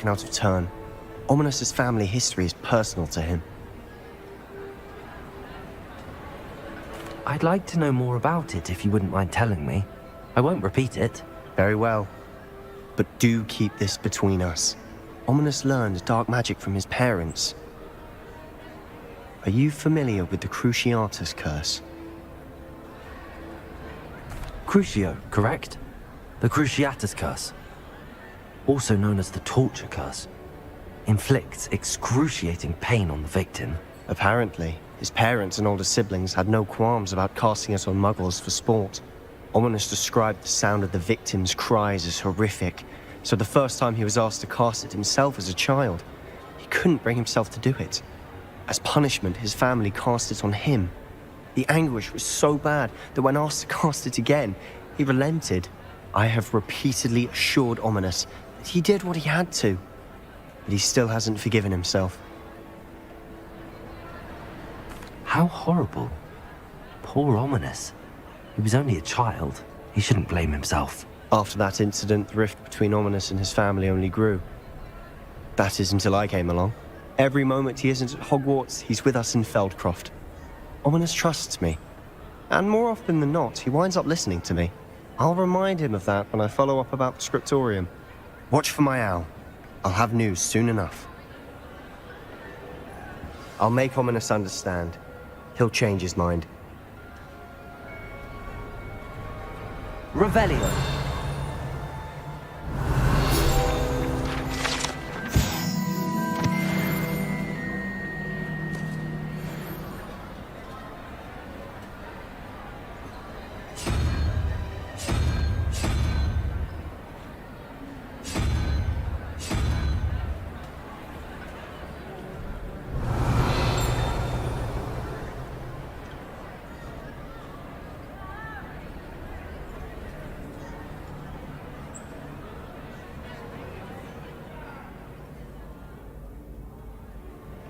out of turn. Ominos's family history is personal to him. I'd like to know more about it if you wouldn't mind telling me. I won't repeat it. Very well. But do keep this between us. Ominos learned dark magic from his parents. Are you familiar with the Cruciatus curse? Crucio, correct? The Cruciatus curse. Also known as the torture curse. Inflicts excruciating pain on the victim. Apparently, his parents and older siblings had no qualms about casting it on muggles for sport. Ominos described the sound of the victim's cries as horrific, so the first time he was asked to cast it himself as a child, he couldn't bring himself to do it. As punishment, his family cast it on him. The anguish was so bad that when asked to cast it again, he relented. I have repeatedly assured Ominos that he did what he had to, but he still hasn't forgiven himself. How horrible. Poor Ominos. He was only a child. He shouldn't blame himself. After that incident, the rift between Ominos and his family only grew. That is until I came along. Every moment he isn't at Hogwarts, he's with us in Feldcroft. Ominos trusts me. And more often than not, he winds up listening to me. I'll remind him of that when I follow up about the scriptorium. Watch for my owl. I'll have news soon enough. I'll make Ominos understand. He'll change his mind. Revelio.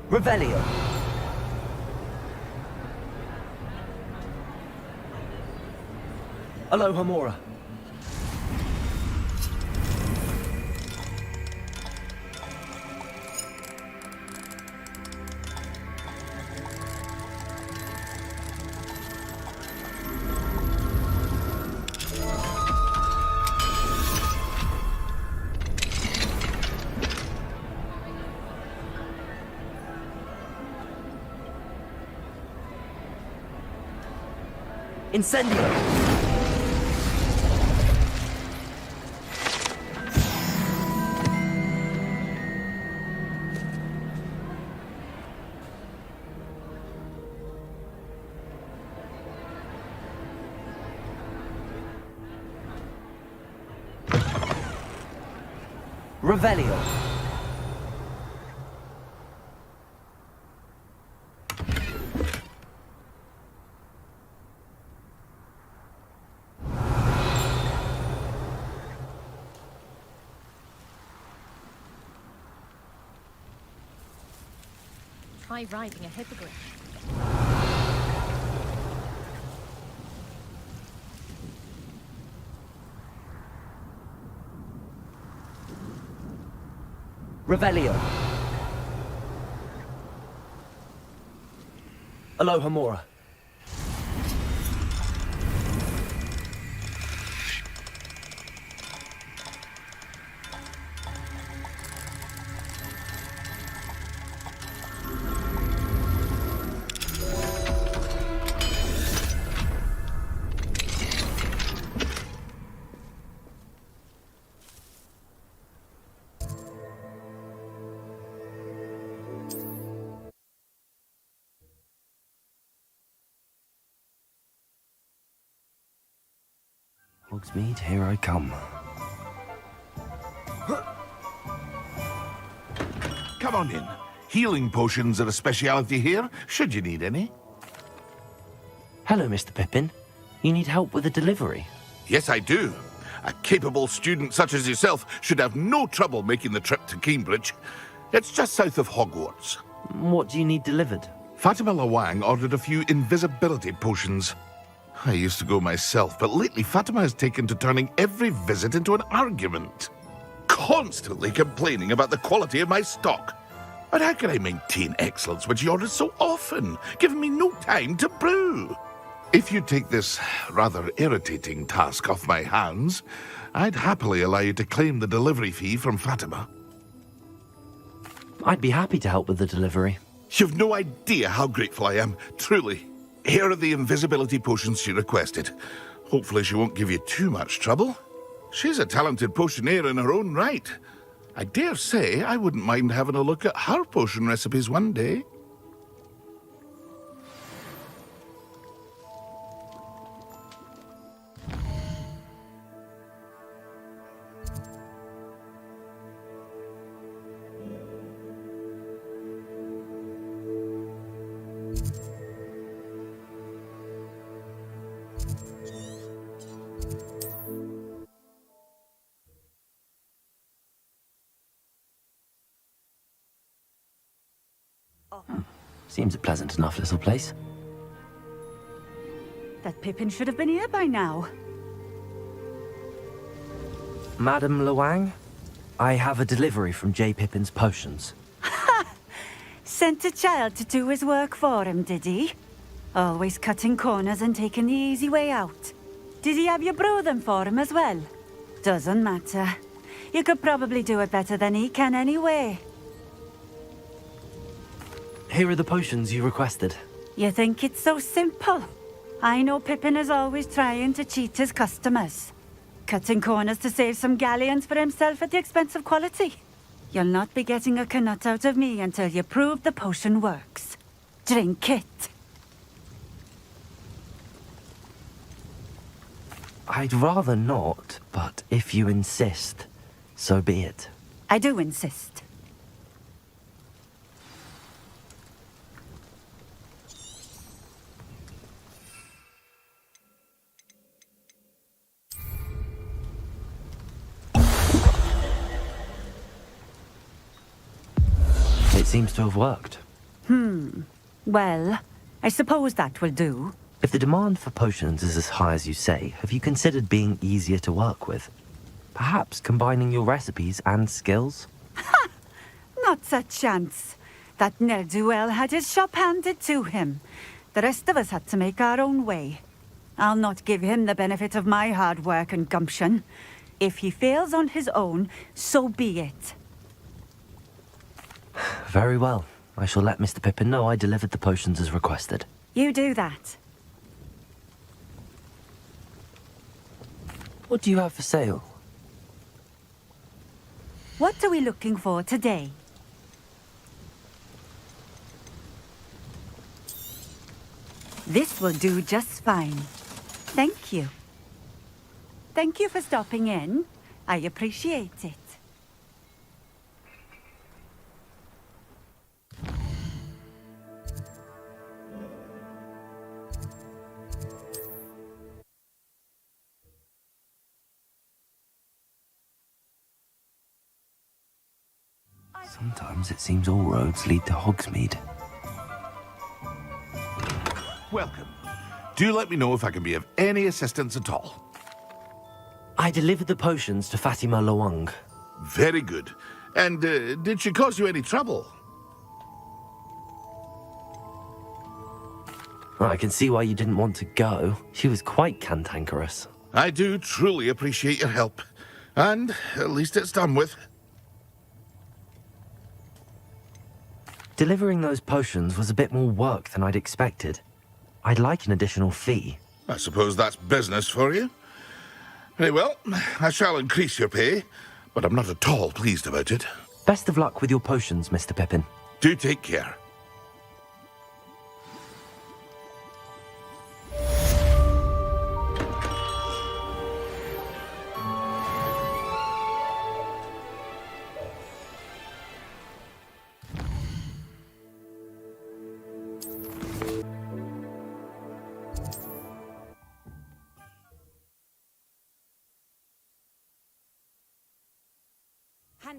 Revelio. Aloha Mora. Incendio! Revelio. Try riding a hippogriff. Revelio. Aloha Mora. Hogsmeade, here I come. Come on in. Healing potions are a speciality here, should you need any. Hello, Mr. Pippin. You need help with a delivery? Yes, I do. A capable student such as yourself should have no trouble making the trip to Cambridge. It's just south of Hogwarts. What do you need delivered? Fatima Lawang ordered a few invisibility potions. I used to go myself, but lately Fatima has taken to turning every visit into an argument. constantly complaining about the quality of my stock. But how can I maintain excellence when she orders so often, giving me no time to brew? If you take this rather irritating task off my hands, I'd happily allow you to claim the delivery fee from Fatima. I'd be happy to help with the delivery. You've no idea how grateful I am, truly. Here are the invisibility potions she requested. Hopefully she won't give you too much trouble. She's a talented potioneer in her own right. I dare say I wouldn't mind having a look at her potion recipes one day. Seems a pleasant enough little place. That Pippin should have been here by now. Madam Luang, I have a delivery from J. Pippin's Potions. Sent a child to do his work for him, did he? Always cutting corners and taking the easy way out. Did he have you brew them for him as well? Doesn't matter. You could probably do it better than he can anyway. Here are the potions you requested. You think it's so simple? I know Pippin is always trying to cheat his customers. Cutting corners to save some galleons for himself at the expense of quality. You'll not be getting a canut out of me until you prove the potion works. Drink it. I'd rather not, but if you insist, so be it. I do insist. It seems to have worked. Well, I suppose that will do. If the demand for potions is as high as you say, have you considered being easier to work with? Perhaps combining your recipes and skills? Not a chance. That ne'er-do-well had his shop handed to him. The rest of us had to make our own way. I'll not give him the benefit of my hard work and gumption. If he fails on his own, so be it. Very well. I shall let Mr. Pippin know I delivered the potions as requested. You do that. What do you have for sale? What are we looking for today? This will do just fine. Thank you. Thank you for stopping in. I appreciate it. Sometimes it seems all roads lead to Hogsmeade. Welcome. Do let me know if I can be of any assistance at all. I delivered the potions to Fatima Luang. Very good. And did she cause you any trouble? Well, I can see why you didn't want to go. She was quite cantankerous. I do truly appreciate your help. And at least it's done with. Delivering those potions was a bit more work than I'd expected. I'd like an additional fee. I suppose that's business for you. Very well, I shall increase your pay, but I'm not at all pleased about it. Best of luck with your potions, Mr. Pippin. Do take care.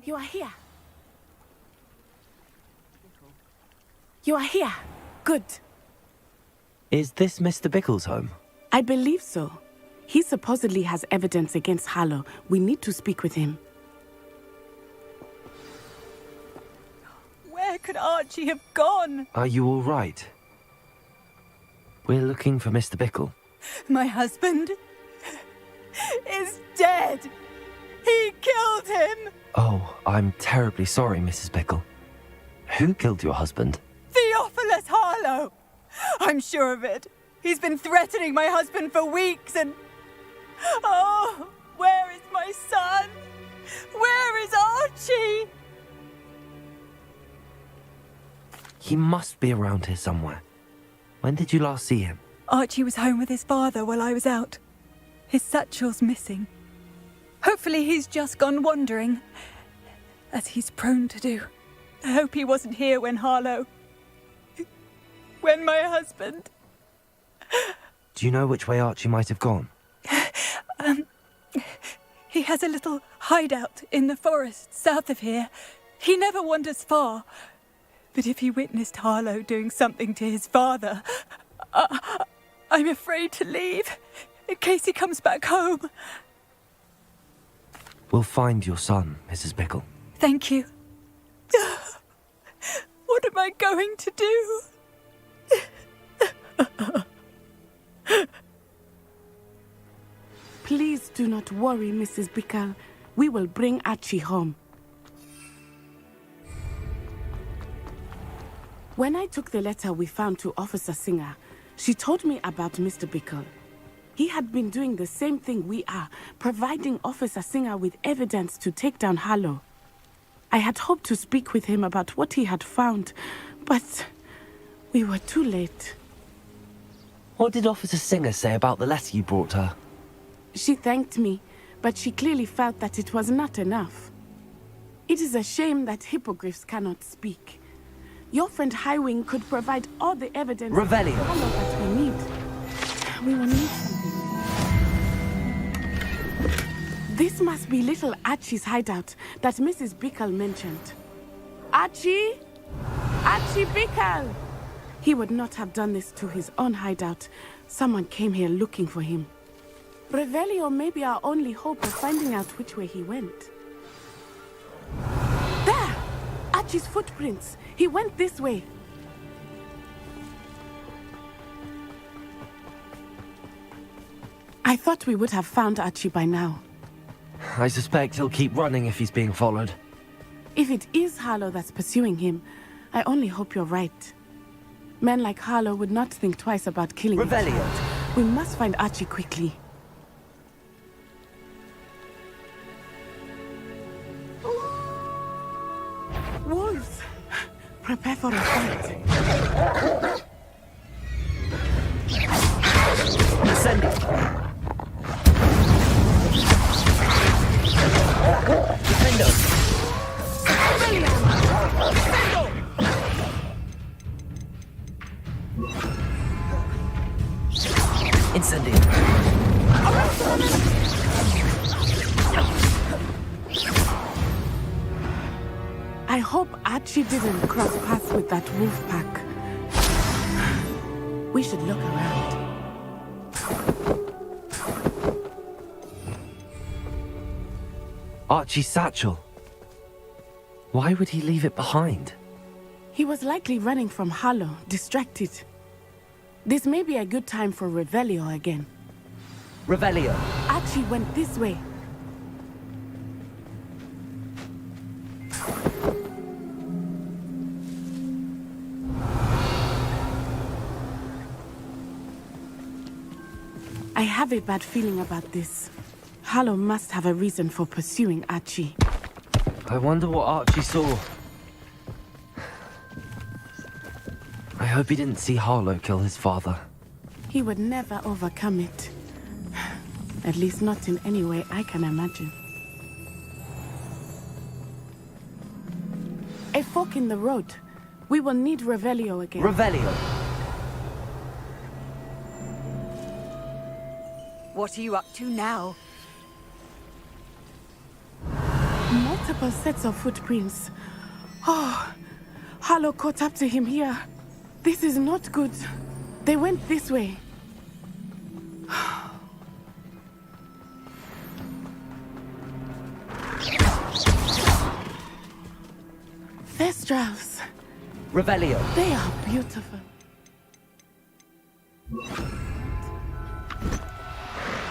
You are here. You are here. Good. Is this Mr. Bickle's home? I believe so. He supposedly has evidence against Harlow. We need to speak with him. Where could Archie have gone? Are you all right? We're looking for Mr. Bickle. My husband is dead. He killed him. Oh, I'm terribly sorry, Mrs. Bickle. Who killed your husband? Theophilus Harlow. I'm sure of it. He's been threatening my husband for weeks and... Oh, where is my son? Where is Archie? He must be around here somewhere. When did you last see him? Archie was home with his father while I was out. His satchel's missing. Hopefully he's just gone wandering, as he's prone to do. I hope he wasn't here when Harlow... when my husband... Do you know which way Archie might have gone? He has a little hideout in the forest south of here. He never wanders far. But if he witnessed Harlow doing something to his father, I'm afraid to leave, in case he comes back home. We'll find your son, Mrs. Bickle. Thank you. What am I going to do? Please do not worry, Mrs. Bickle. We will bring Archie home. When I took the letter we found to Officer Singer, she told me about Mr. Bickle. He had been doing the same thing we are, providing Officer Singer with evidence to take down Harlow. I had hoped to speak with him about what he had found, but we were too late. What did Officer Singer say about the letter you brought her? She thanked me, but she clearly felt that it was not enough. It is a shame that hippogriffs cannot speak. Your friend Highwing could provide all the evidence Revelio. that we need. We will need something. This must be little Archie's hideout that Mrs. Bickle mentioned. Archie? Archie Bickle! He would not have done this to his own hideout. Someone came here looking for him. Revelio may be our only hope of finding out which way he went. There! Archie's footprints. He went this way. I thought we would have found Archie by now. I suspect he'll keep running if he's being followed. If it is Harlow that's pursuing him, I only hope you're right. Men like Harlow would not think twice about killing him. Revelio. We must find Archie quickly. Wolves! Prepare for a fight. Ascending. Defendo. Incendiary. I hope Archie didn't cross paths with that wolf pack. We should look around. Archie's satchel. Why would he leave it behind? He was likely running from Harlow, distracted. This may be a good time for Revelio again. Revelio. Archie went this way. I have a bad feeling about this. Harlow must have a reason for pursuing Archie. I wonder what Archie saw. I hope he didn't see Harlow kill his father. He would never overcome it. At least not in any way I can imagine. A fork in the road. We will need Revelio again. Revelio. What are you up to now? Multiple sets of footprints. Oh, Harlow caught up to him here. This is not good. They went this way. Thestrals. Revelio. They are beautiful.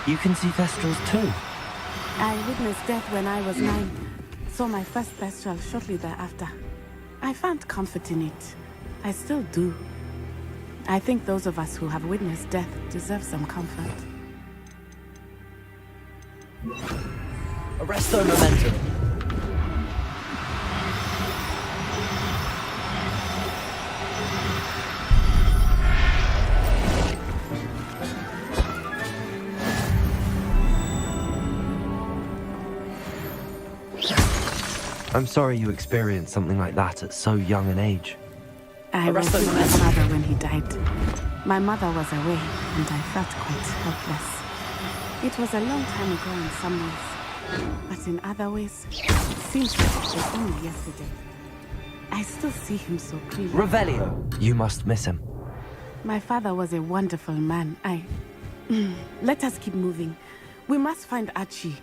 You can see Thestrals too. I witnessed death when I was 9. Saw my first Thestral shortly thereafter. I found comfort in it. I still do. I think those of us who have witnessed death deserve some comfort. Arresto momentum. I'm sorry you experienced something like that at so young an age. I was with my father when he died. My mother was away, and I felt quite helpless. It was a long time ago in some ways, but in other ways, it seems like it was only yesterday. I still see him so clearly. Revelio. You must miss him. My father was a wonderful man. Let us keep moving. We must find Archie.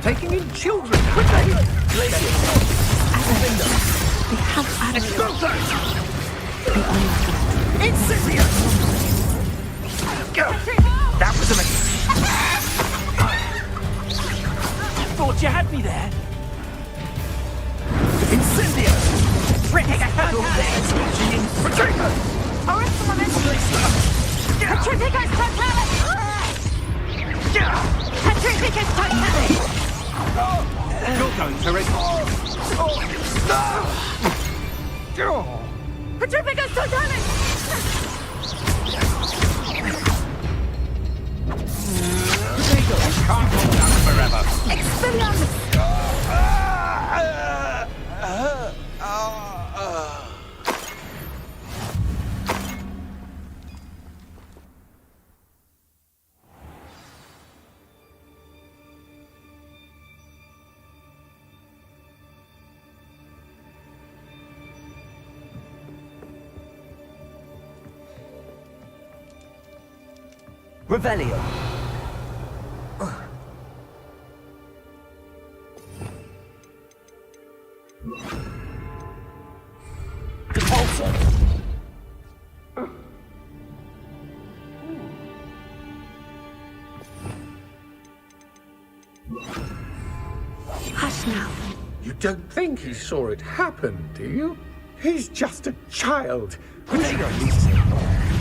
Taking in children! Quickly! They have Archie. Incendious! That was a Thought you had me there. Incendious! Patrica! You're going to rig. Petrificus totalis! Can't hold down forever. Expelliarmus! Revelio. Repulsor. Hush now. You don't think he saw it happen, do you? He's just a child.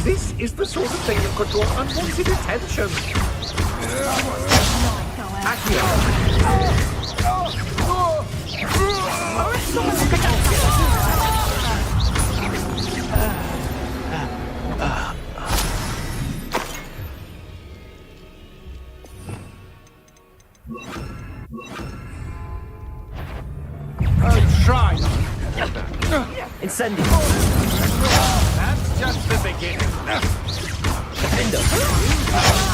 This is the sort of thing that could draw unwanted attention. Try. Incendio. That's just the beginning. Defender.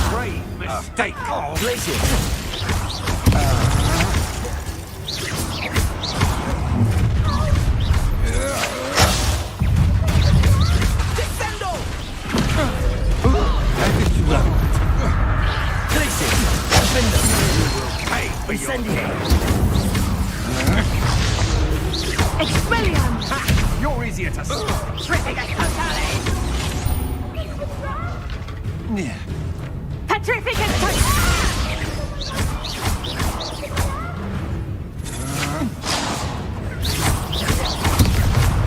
Great mistake. Glacier. Descendo! Glacier. Defender. Pay for your Incendio. Expelliarmus! Ha! You're easier to stop. Yeah. Petrificus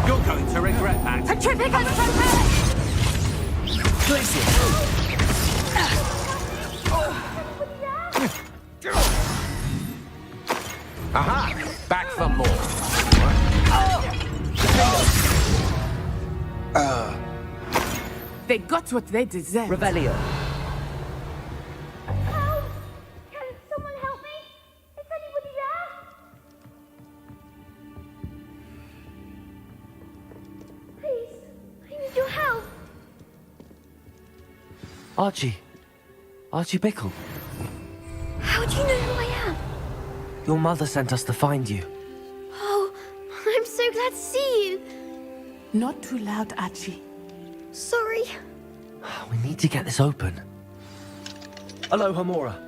You're going to regret that. Petrificus totalis! Glacier. Aha! Back for more. They got what they deserve. Revelio. Help! Can someone help me? Is anybody there? Please, I need your help. Archie. Archie Bickle. How do you know who I am? Your mother sent us to find you. Oh, I'm so glad to see you. Not too loud, Archie. Sorry. We need to get this open. Hello, Hamora.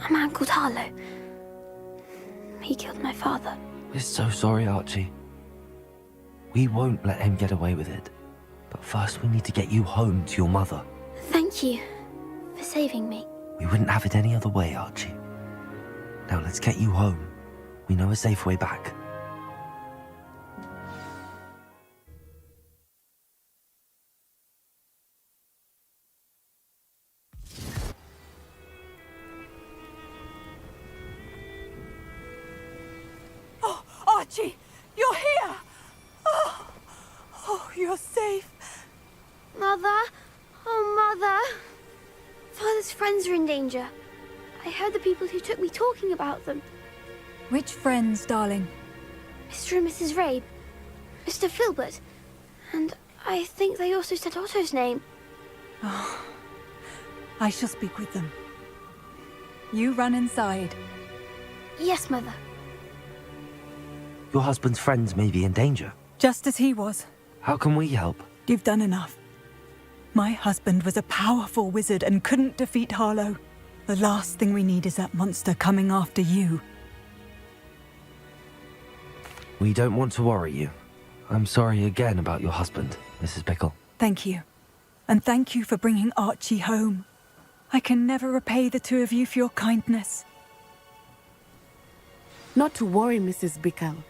A man called Harlow. He killed my father. We're so sorry, Archie. We won't let him get away with it. But first we need to get you home to your mother. Thank you for saving me. We wouldn't have it any other way, Archie. Now let's get you home. We know a safe way back. Oh, Archie, you're here! Oh, you're safe. Mother? Oh, Mother. Father's friends are in danger. I heard the people who took me talking about them. Which friends, darling? Mr. and Mrs. Rabe. Mr. Filbert. And I think they also said Otto's name. Oh, I shall speak with them. You run inside. Yes, Mother. Your husband's friends may be in danger. Just as he was. How can we help? You've done enough. My husband was a powerful wizard and couldn't defeat Harlow. The last thing we need is that monster coming after you. We don't want to worry you. I'm sorry again about your husband, Mrs. Bickle. Thank you. And thank you for bringing Archie home. I can never repay the two of you for your kindness. Not to worry, Mrs. Bickle.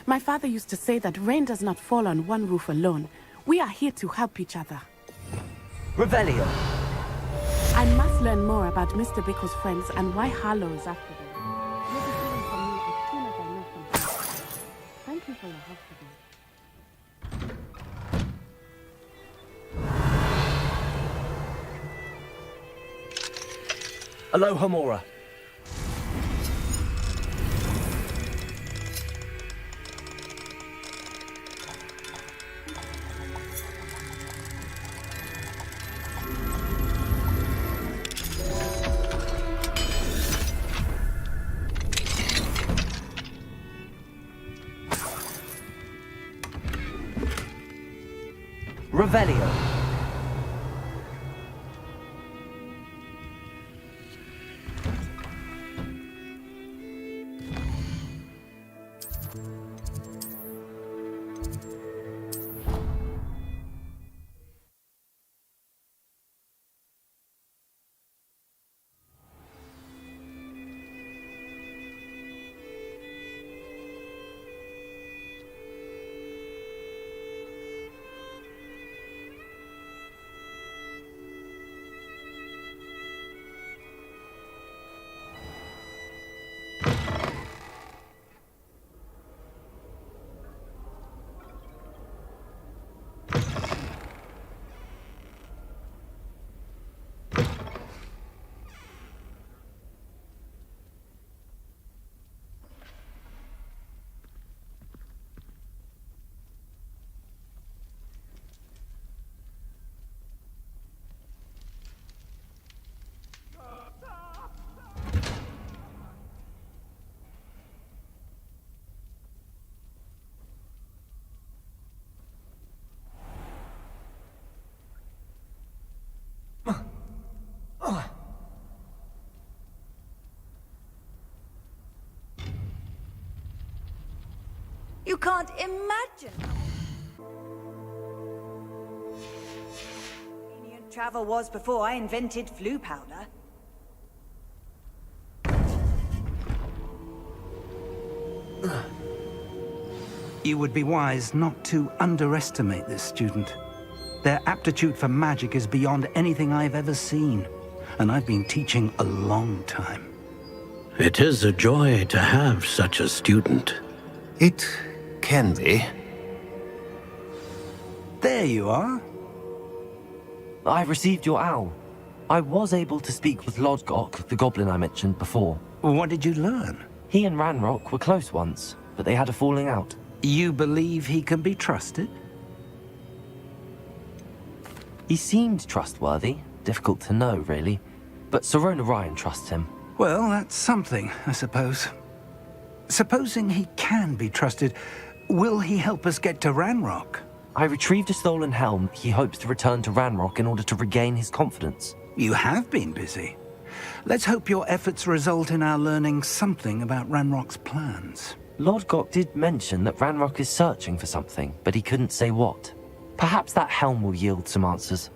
My father used to say that rain does not fall on one roof alone. We are here to help each other. Revelio! I must learn more about Mr. Bickle's friends and why Harlow is after them. You'll be hearing from me as soon as I know something. Thank you for your help today. Hello, Hamora. Revelio. You can't imagine. Convenient travel was before I invented flu powder. You would be wise not to underestimate this student. Their aptitude for magic is beyond anything I've ever seen, and I've been teaching a long time. It is a joy to have such a student. It can be. There you are. I received your owl. I was able to speak with Lodgok, the goblin I mentioned before. What did you learn? He and Ranrock were close once, but they had a falling out. You believe he can be trusted? He seemed trustworthy. Difficult to know, really. But Sirona Ryan trusts him. Well, that's something, I suppose. Supposing he can be trusted, will he help us get to Ranrock? I retrieved a stolen helm. He hopes to return to Ranrock in order to regain his confidence. You have been busy. Let's hope your efforts result in our learning something about Ranrock's plans. Lodgok did mention that Ranrock is searching for something, but he couldn't say what. Perhaps that helm will yield some answers.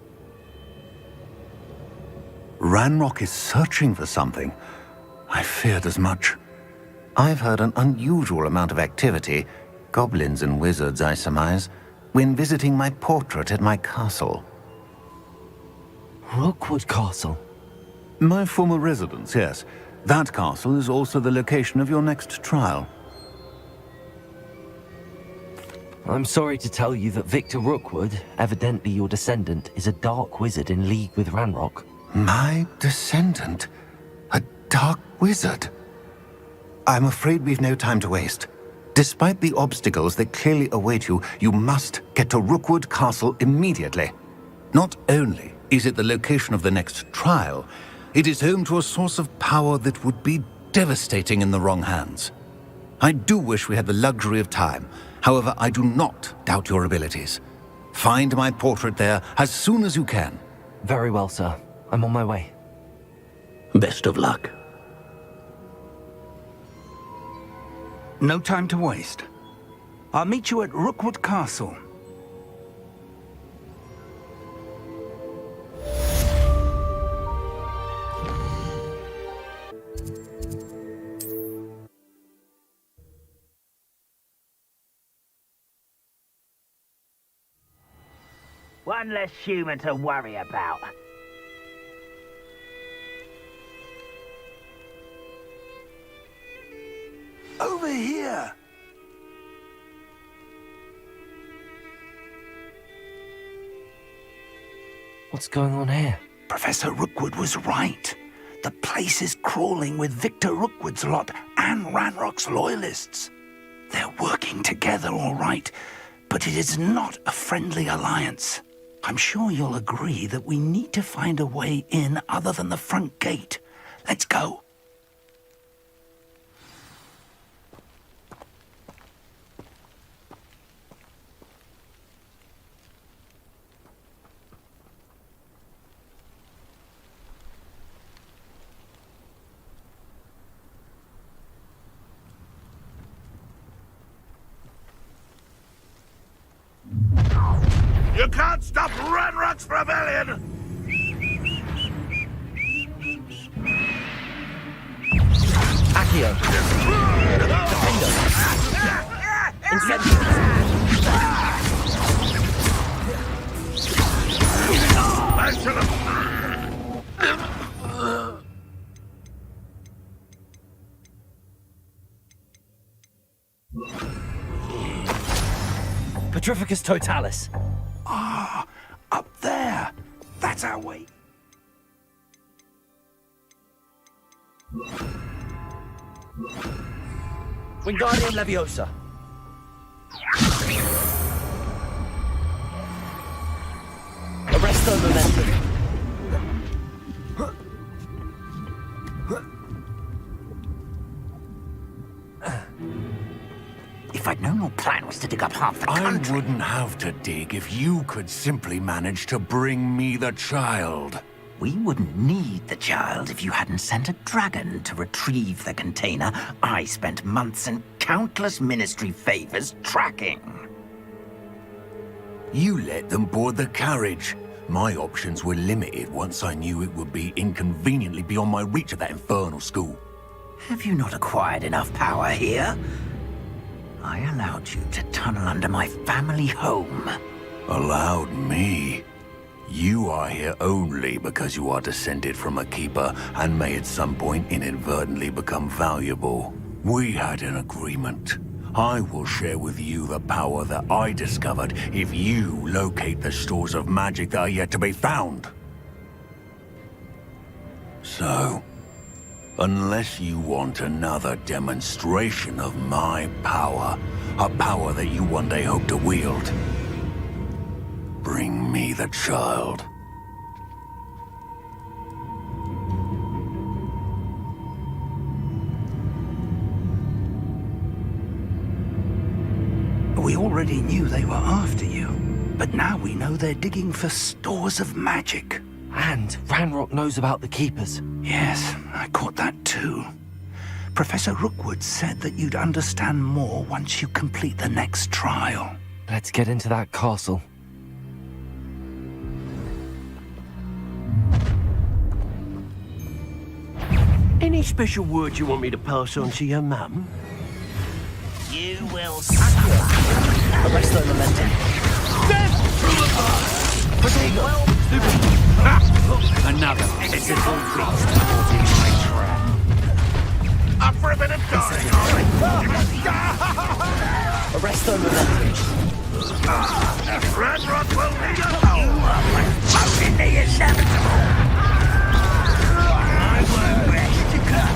Ranrock is searching for something. I feared as much. I've heard an unusual amount of activity, goblins and wizards, I surmise, when visiting my portrait at my castle. Rookwood Castle? My former residence, yes. That castle is also the location of your next trial. I'm sorry to tell you that Victor Rookwood, evidently your descendant, is a dark wizard in league with Ranrock. My descendant? A dark wizard? I'm afraid we've no time to waste. Despite the obstacles that clearly await you, you must get to Rookwood Castle immediately. Not only is it the location of the next trial, it is home to a source of power that would be devastating in the wrong hands. I do wish we had the luxury of time. However, I do not doubt your abilities. Find my portrait there as soon as you can. Very well, sir. I'm on my way. Best of luck. No time to waste. I'll meet you at Rookwood Castle. One less human to worry about. Over here! What's going on here? Professor Rookwood was right. The place is crawling with Victor Rookwood's lot and Ranrock's loyalists. They're working together, all right, but it is not a friendly alliance. I'm sure you'll agree that we need to find a way in other than the front gate. Let's go. You can't stop Ranrock's rebellion! Accio! Defender! Incendiaries! I should have... Petrificus Totalis! Ah, up there. That's our way. Wingardium Leviosa! Arresto Momentum! If I'd known your plan was to dig up half the country... I wouldn't have to dig if you could simply manage to bring me the child. We wouldn't need the child if you hadn't sent a dragon to retrieve the container I spent months and countless ministry favors tracking. You let them board the carriage. My options were limited once I knew it would be inconveniently beyond my reach at that infernal school. Have you not acquired enough power here? I allowed you to tunnel under my family home. Allowed me? You are here only because you are descended from a keeper and may at some point inadvertently become valuable. We had an agreement. I will share with you the power that I discovered if you locate the stores of magic that are yet to be found. So, unless you want another demonstration of my power, a power that you one day hope to wield, bring me the child. We already knew they were after you, but now we know they're digging for stores of magic. And Ranrock knows about the Keepers. Yes, I caught that too. Professor Rookwood said that you'd understand more once you complete the next trial. Let's get into that castle. Any special words you want me to pass on to your mum? You will suffer. Arrest the momentum. Another pitiful beast caught in my trap. Up for a bit of dying, Arrest the momentum. Ranrock will lead us home. You are promoting the inevitable. I won't rest to cut.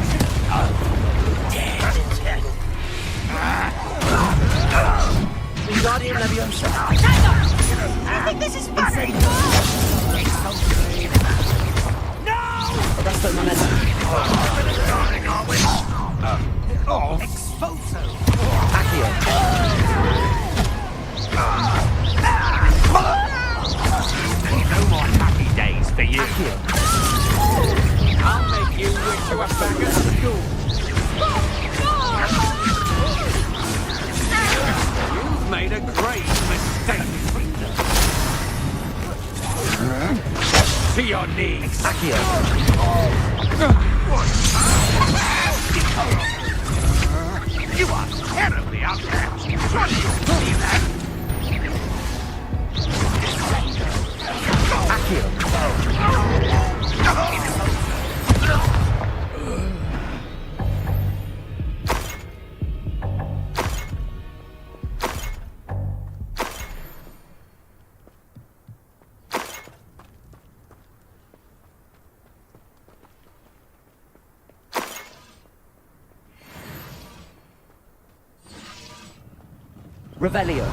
Wingardium Leviosa. I think this is funny. No! Arrest the momentum. Expulso! Accio. No more happy days for you. Accio. I'll make you wish you were back at school. You've made a great mistake. To your knees. Accio. You are terribly outmatched. What do you believe that? Accio. Revelio.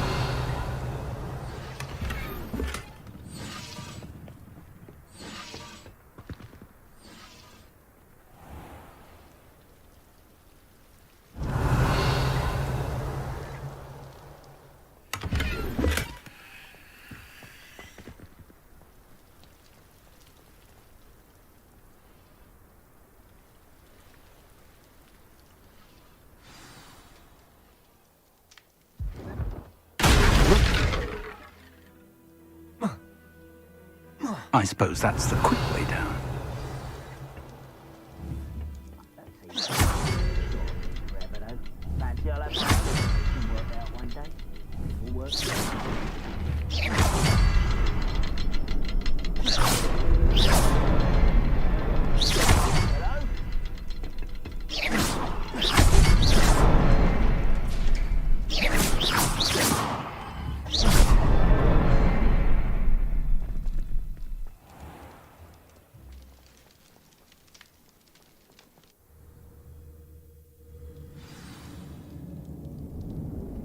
I suppose that's the quick way down.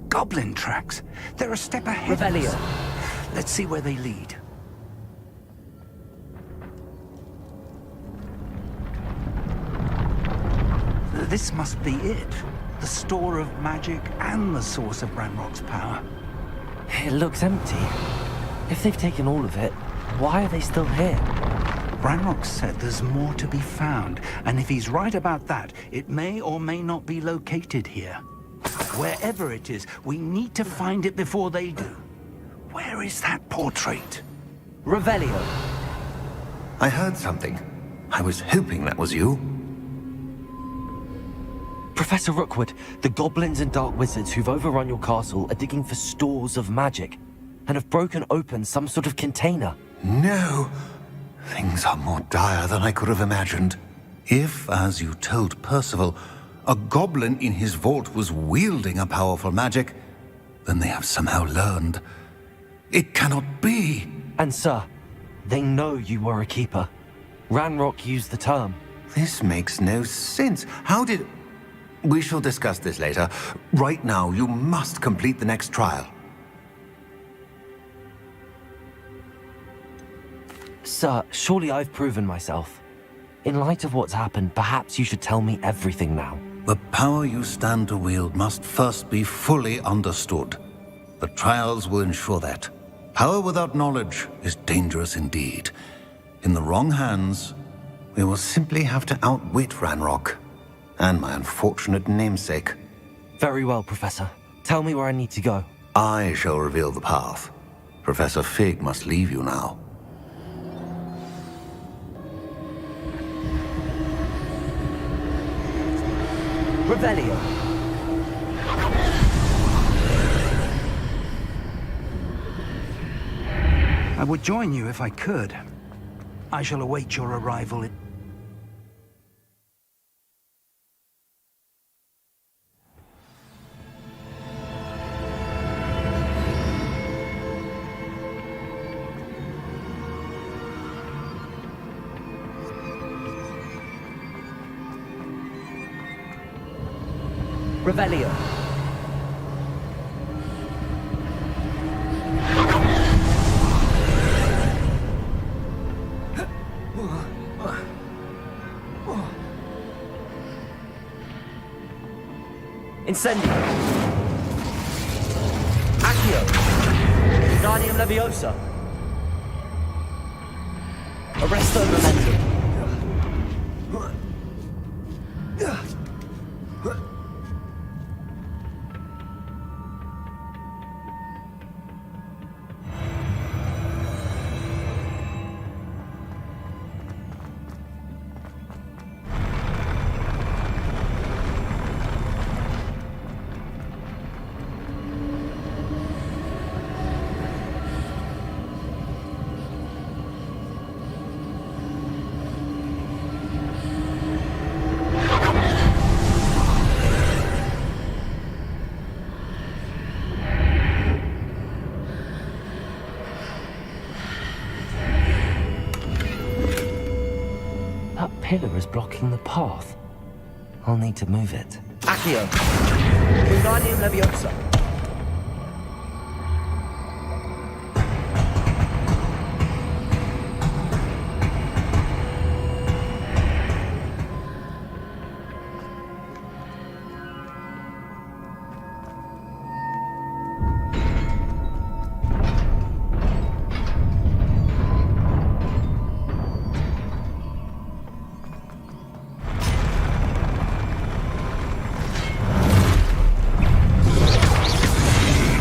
Goblin tracks. They're a step ahead of Revelio. us. Let's see where they lead. This must be it. The store of magic and the source of Ranrock's power. It looks empty. If they've taken all of it, why are they still here? Ranrock said there's more to be found, and if he's right about that, it may or may not be located here. Wherever it is, we need to find it before they do. Where is that portrait? Revelio. I heard something. I was hoping that was you. Professor Rookwood, the goblins and dark wizards who've overrun your castle are digging for stores of magic and have broken open some sort of container. No. Things are more dire than I could have imagined. If, as you told Percival, a goblin in his vault was wielding a powerful magic, then they have somehow learned. It cannot be! And sir, they know you were a keeper. Ranrock used the term. This makes no sense. How did... We shall discuss this later. Right now, you must complete the next trial. Sir, surely I've proven myself. In light of what's happened, perhaps you should tell me everything now. The power you stand to wield must first be fully understood. The trials will ensure that. Power without knowledge is dangerous indeed. In the wrong hands, we will simply have to outwit Ranrock and my unfortunate namesake. Very well, Professor. Tell me where I need to go. I shall reveal the path. Professor Fig must leave you now. Revelio. I would join you if I could. I shall await your arrival in... Revelio. Incendio. Accio. Guardium Leviosa. Arresto Momentum. Pillar is blocking the path. I'll need to move it. Accio. Wingardium Leviosa.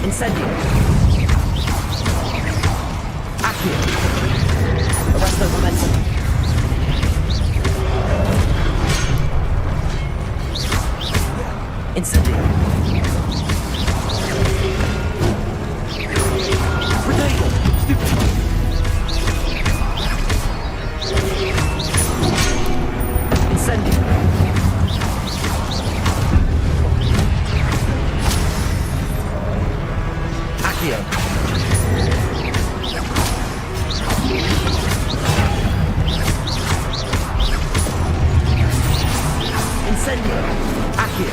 Incendio. Accio. Arresto Momentum. Incendio. Rodrigo. Stupid. Incendio. Accio. Incendio. Accio.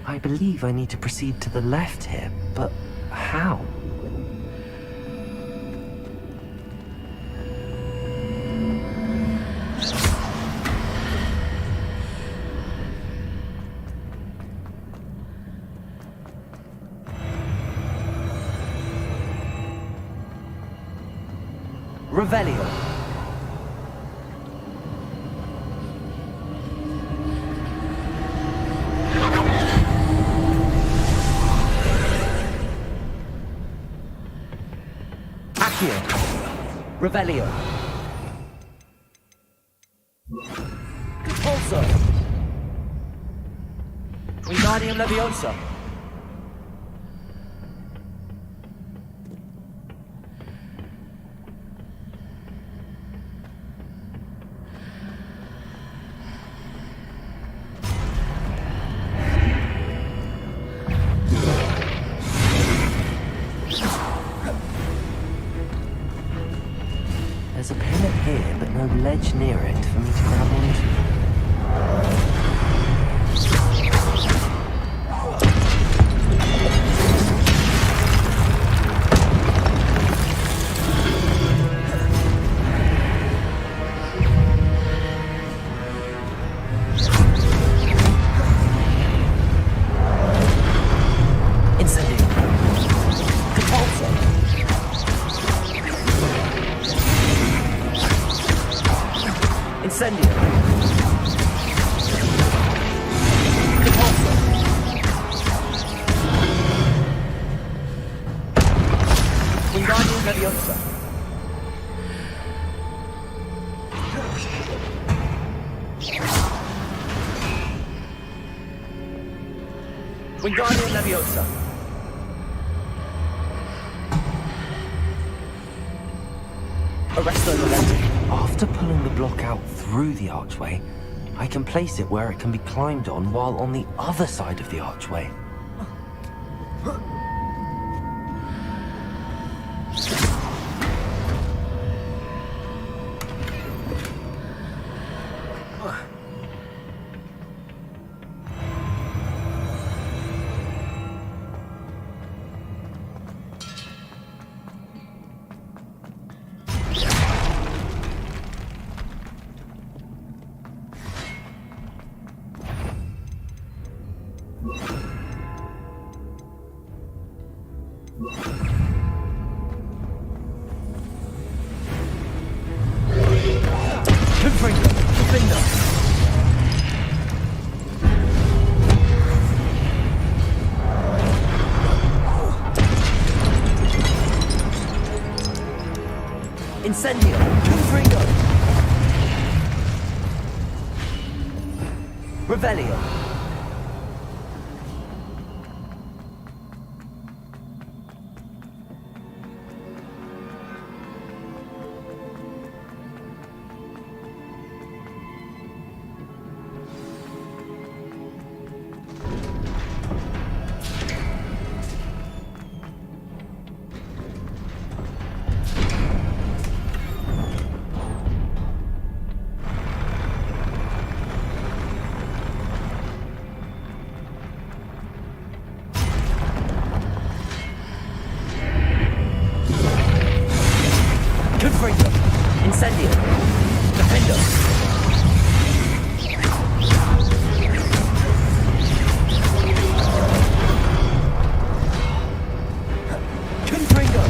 I believe I need to proceed to the left here, but how? Revelio. Revelio. Repulso. Wingardium Leviosa. There's a pillar here, but no ledge near it for me to grab onto. Incendio. Repulso. Wingardium Leviosa. Wingardium Leviosa. Arresto Momentum. After pulling the block out through the archway, I can place it where it can be climbed on while on the other side of the archway. Incendio. Confringo. Revelio. Confringo. Incendio. Defendo. Confringo.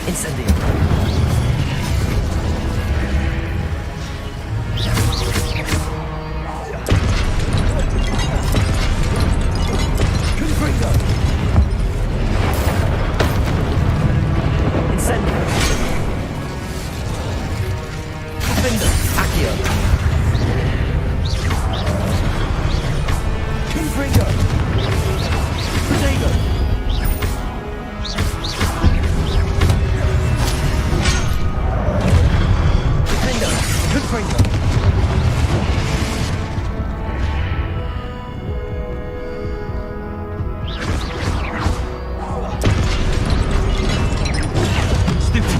Incendio. Confringo. Incendio. Defender. Accio. Confringo. Protego. Defender. Confringo. Stupefy.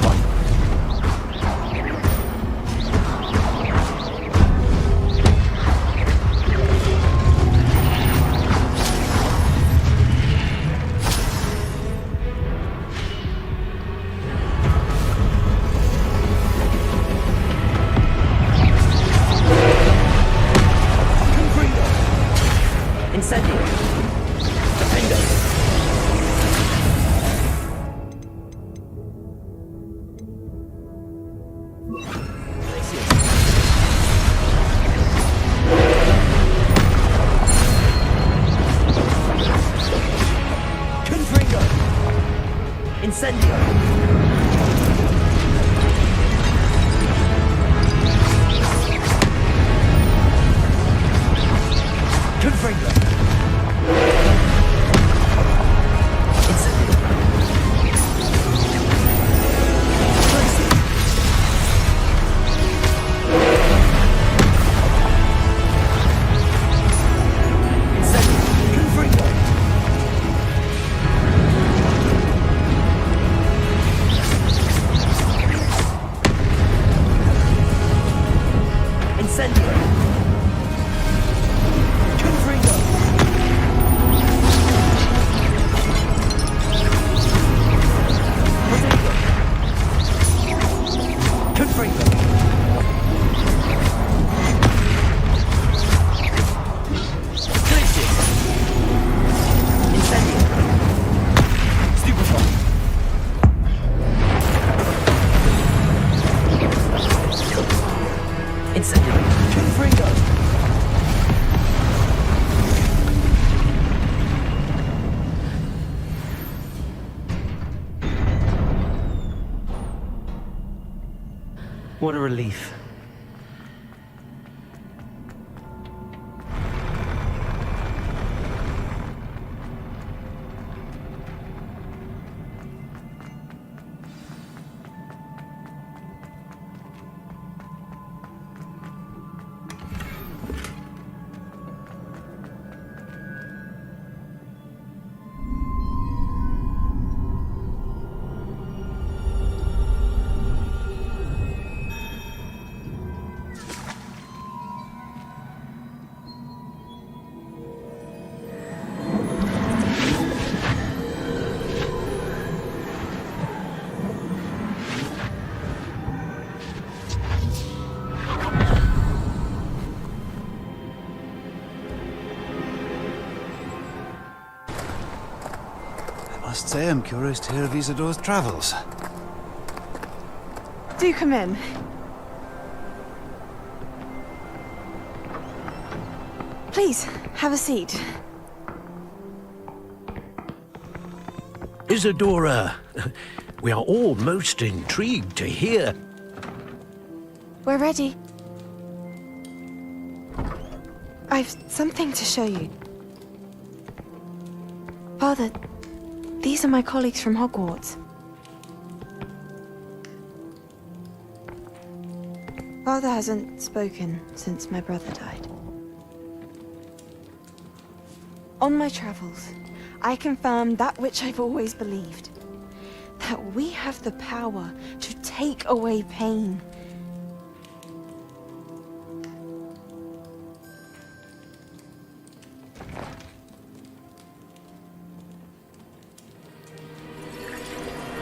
Incendiary to freedom! What a relief. I must say I'm curious to hear of Isadore's travels. Do come in. Please, have a seat. Isadora, we are all most intrigued to hear. We're ready. I've something to show you. Father, these are my colleagues from Hogwarts. Father hasn't spoken since my brother died. On my travels, I confirmed that which I've always believed. That we have the power to take away pain.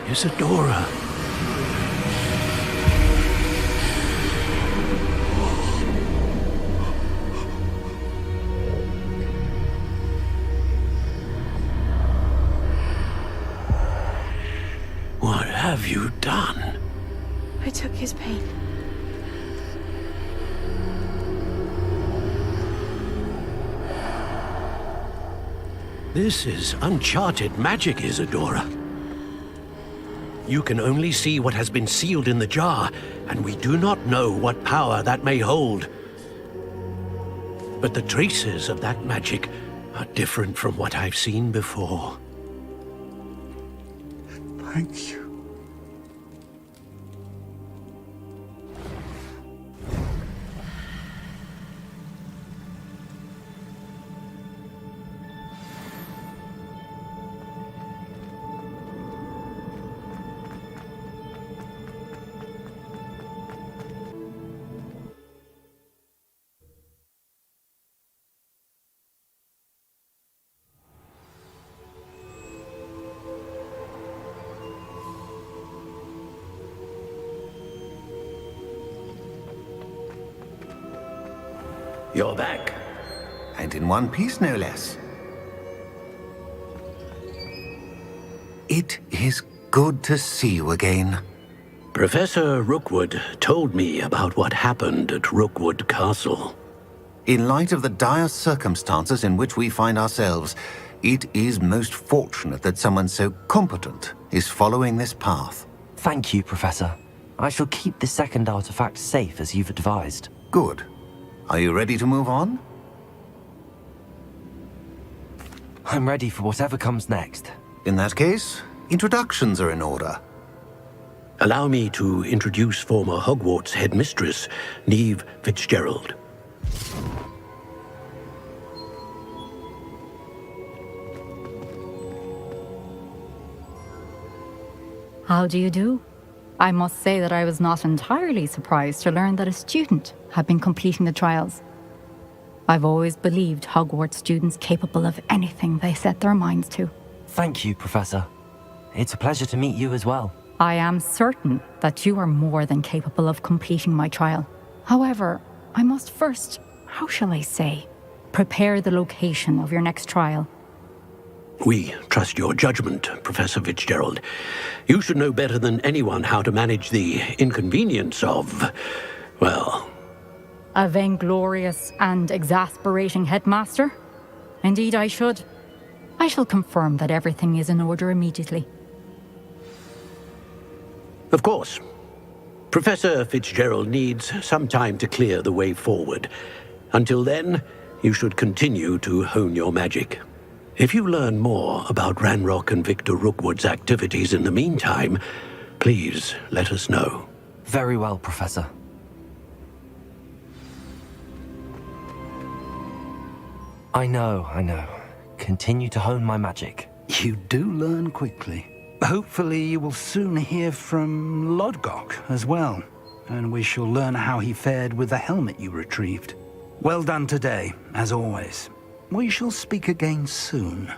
Isadora. What have you done? I took his pain. This is uncharted magic, Isadora. You can only see what has been sealed in the jar, and we do not know what power that may hold. But the traces of that magic are different from what I've seen before. Thank you. You're back. And in one piece, no less. It is good to see you again. Professor Rookwood told me about what happened at Rookwood Castle. In light of the dire circumstances in which we find ourselves, it is most fortunate that someone so competent is following this path. Thank you, Professor. I shall keep the second artifact safe as you've advised. Good. Are you ready to move on? I'm ready for whatever comes next. In that case, introductions are in order. Allow me to introduce former Hogwarts headmistress, Neve Fitzgerald. How do you do? I must say that I was not entirely surprised to learn that a student had been completing the trials. I've always believed Hogwarts students capable of anything they set their minds to. Thank you, Professor. It's a pleasure to meet you as well. I am certain that you are more than capable of completing my trial. However, I must first, how shall I say, prepare the location of your next trial. We trust your judgment, Professor Fitzgerald. You should know better than anyone how to manage the inconvenience of, well, A vainglorious and exasperating headmaster? Indeed, I should. I shall confirm that everything is in order immediately. Of course. Professor Fitzgerald needs some time to clear the way forward. Until then, you should continue to hone your magic. If you learn more about Ranrock and Victor Rookwood's activities in the meantime, please let us know. Very well, Professor. I know. Continue to hone my magic. You do learn quickly. Hopefully you will soon hear from Lodgok as well, and we shall learn how he fared with the helmet you retrieved. Well done today, as always. We shall speak again soon.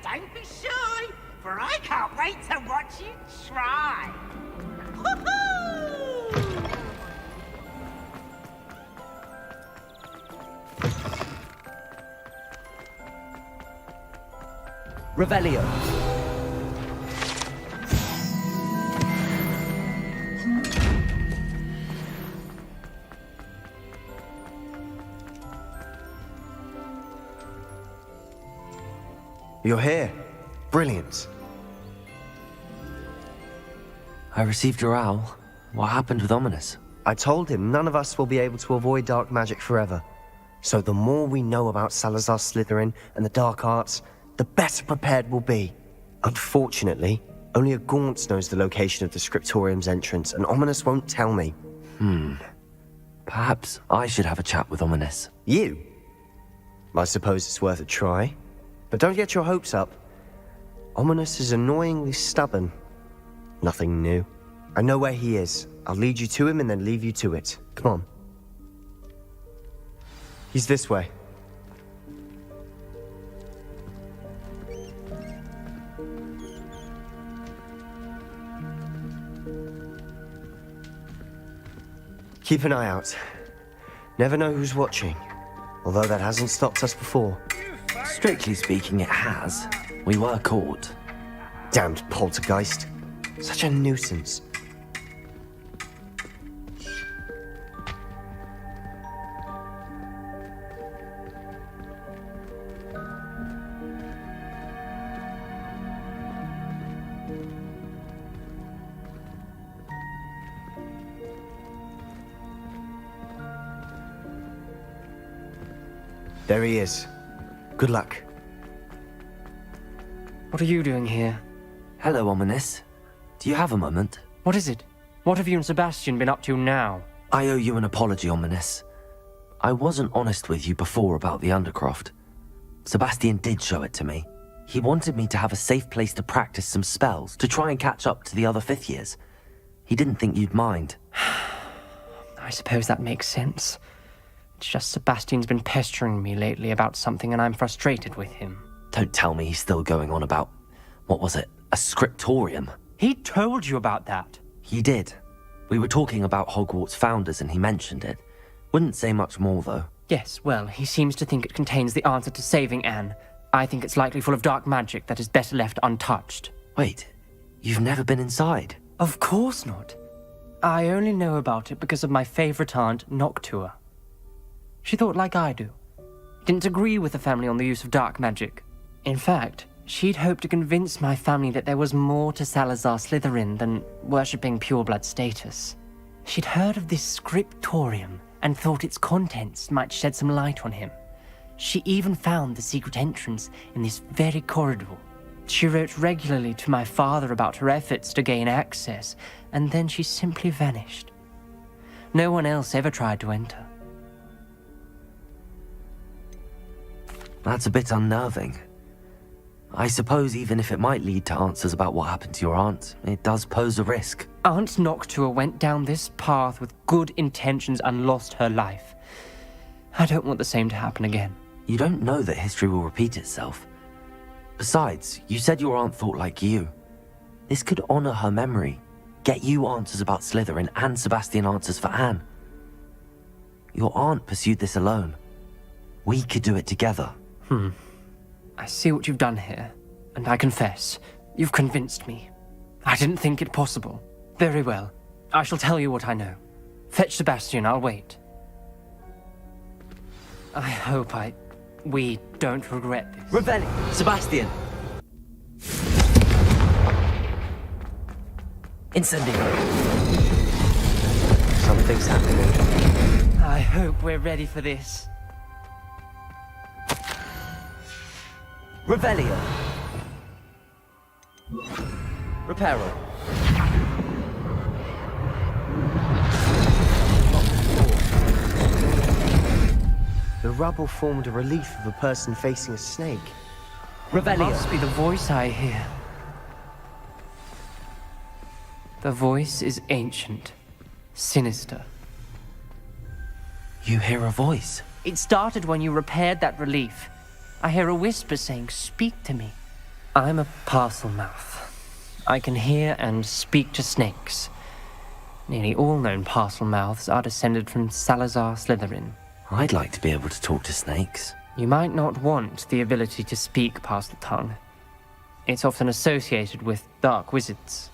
Don't be shy, for I can't wait to watch you try. Woohoo! Revelio. You're here. Brilliant. I received your owl. What happened with Ominous? I told him none of us will be able to avoid dark magic forever. So the more we know about Salazar Slytherin and the dark arts, the better prepared we'll be. Unfortunately, only a Gaunt knows the location of the Scriptorium's entrance, and Ominous won't tell me. Perhaps I should have a chat with Ominous. You? I suppose it's worth a try. But don't get your hopes up. Ominous is annoyingly stubborn. Nothing new. I know where he is. I'll lead you to him and then leave you to it. Come on. He's this way. Keep an eye out. Never know who's watching. Although that hasn't stopped us before. Strictly speaking, it has. We were caught. Damned poltergeist. Such a nuisance. There he is. Good luck. What are you doing here? Hello, Ominous. Do you have a moment? What is it? What have you and Sebastian been up to now? I owe you an apology, Ominous. I wasn't honest with you before about the Undercroft. Sebastian did show it to me. He wanted me to have a safe place to practice some spells, to try and catch up to the other fifth years. He didn't think you'd mind. I suppose that makes sense. It's just Sebastian's been pestering me lately about something and I'm frustrated with him. Don't tell me he's still going on about, what was it, a scriptorium? He told you about that. He did. We were talking about Hogwarts founders and he mentioned it. Wouldn't say much more, though. Yes, well, he seems to think it contains the answer to saving Anne. I think it's likely full of dark magic that is better left untouched. Wait, you've never been inside? Of course not. I only know about it because of my favorite aunt, Noctua. She thought like I do. Didn't agree with the family on the use of dark magic. In fact, she'd hoped to convince my family that there was more to Salazar Slytherin than worshipping pureblood status. She'd heard of this scriptorium and thought its contents might shed some light on him. She even found the secret entrance in this very corridor. She wrote regularly to my father about her efforts to gain access, and then she simply vanished. No one else ever tried to enter. That's a bit unnerving. I suppose even if it might lead to answers about what happened to your aunt, it does pose a risk. Aunt Noctua went down this path with good intentions and lost her life. I don't want the same to happen again. You don't know that history will repeat itself. Besides, you said your aunt thought like you. This could honor her memory, get you answers about Slytherin and Sebastian answers for Anne. Your aunt pursued this alone. We could do it together. I see what you've done here, and I confess, you've convinced me. I didn't think it possible. Very well. I shall tell you what I know. Fetch Sebastian, I'll wait. I hope we don't regret this. Revelli! Sebastian! Incendio! Something's happening. I hope we're ready for this. Revelio! Reparo. The rubble formed a relief of a person facing a snake. Revelio. Must be the voice I hear. The voice is ancient, sinister. You hear a voice? It started when you repaired that relief. I hear a whisper saying, "Speak to me." I'm a parcel mouth. I can hear and speak to snakes. Nearly all known parcel mouths are descended from Salazar Slytherin. I'd like to be able to talk to snakes. You might not want the ability to speak parcel tongue. It's often associated with dark wizards.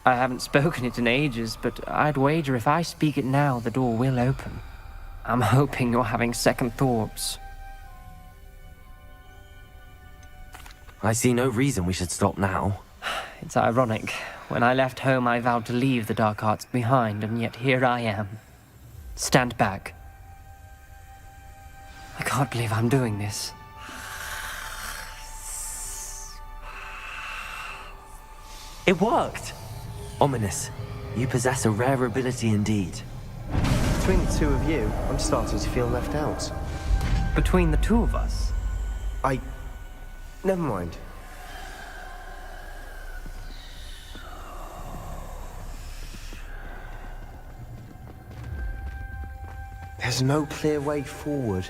I haven't spoken it in ages, but I'd wager if I speak it now, the door will open. I'm hoping you're having second thoughts. I see no reason we should stop now. It's ironic. When I left home, I vowed to leave the dark arts behind, and yet here I am. Stand back. I can't believe I'm doing this. It worked! Ominous. You possess a rare ability indeed. Between the two of you, I'm starting to feel left out. Between the two of us? Never mind. There's no clear way forward.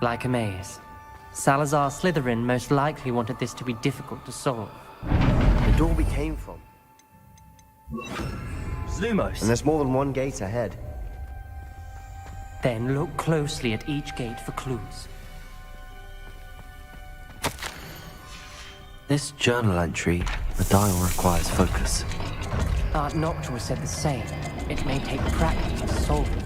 Like a maze. Salazar Slytherin most likely wanted this to be difficult to solve. The door we came from. Lumos! And there's more than one gate ahead. Then look closely at each gate for clues. This journal entry, the dial requires focus. Aunt Noctua said the same. It may take practice to solve it.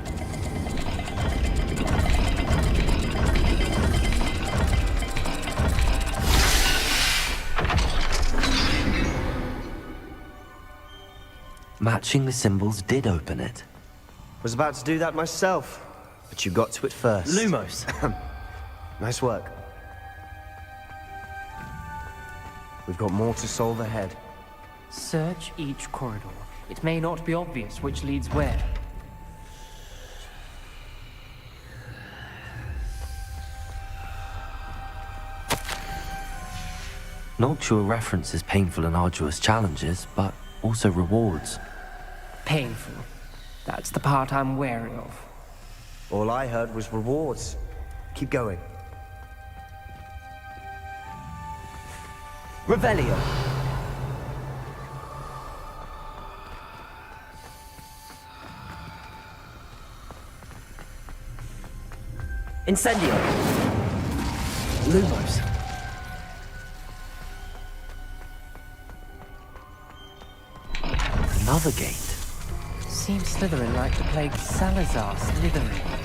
Matching the symbols did open it. Was about to do that myself, but you got to it first. Lumos! Nice work. We've got more to solve ahead. Search each corridor. It may not be obvious which leads where. Noctua references painful and arduous challenges, but also rewards. Painful. That's the part I'm wary of. All I heard was rewards. Keep going. Revelio! Incendio! Lumos! Another gate. Seems Slytherin like to plague Salazar Slytherin.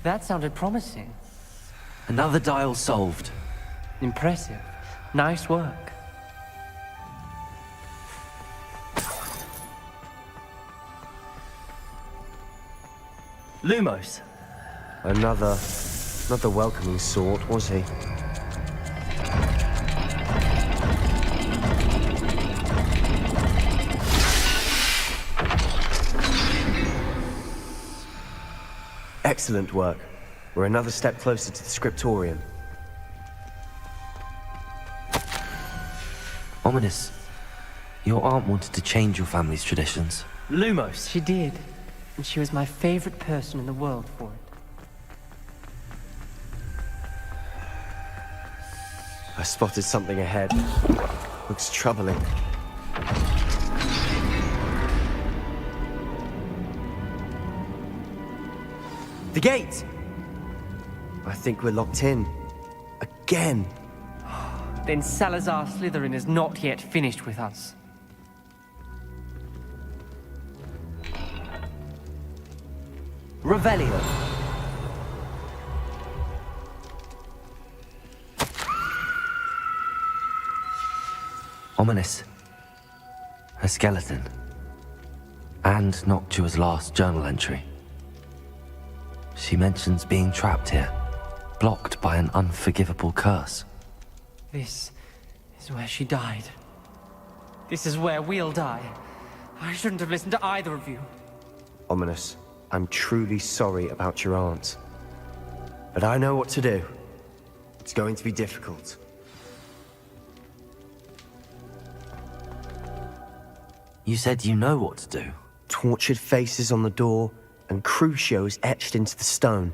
That sounded promising. Another dial solved. Impressive. Nice work. Lumos. Another. Not the welcoming sort, was he? Excellent work. We're another step closer to the scriptorium. Ominous. Your aunt wanted to change your family's traditions. Lumos. She did. And she was my favorite person in the world for it. I spotted something ahead. Looks troubling. The gate! I think we're locked in. Again. Then Salazar Slytherin is not yet finished with us. Revelio. Ominous. A skeleton. And Noctua's last journal entry. She mentions being trapped here, blocked by an unforgivable curse. This is where she died. This is where we'll die. I shouldn't have listened to either of you. Ominous, I'm truly sorry about your aunt. But I know what to do. It's going to be difficult. You said you know what to do. Tortured faces on the door, and Crucios etched into the stone.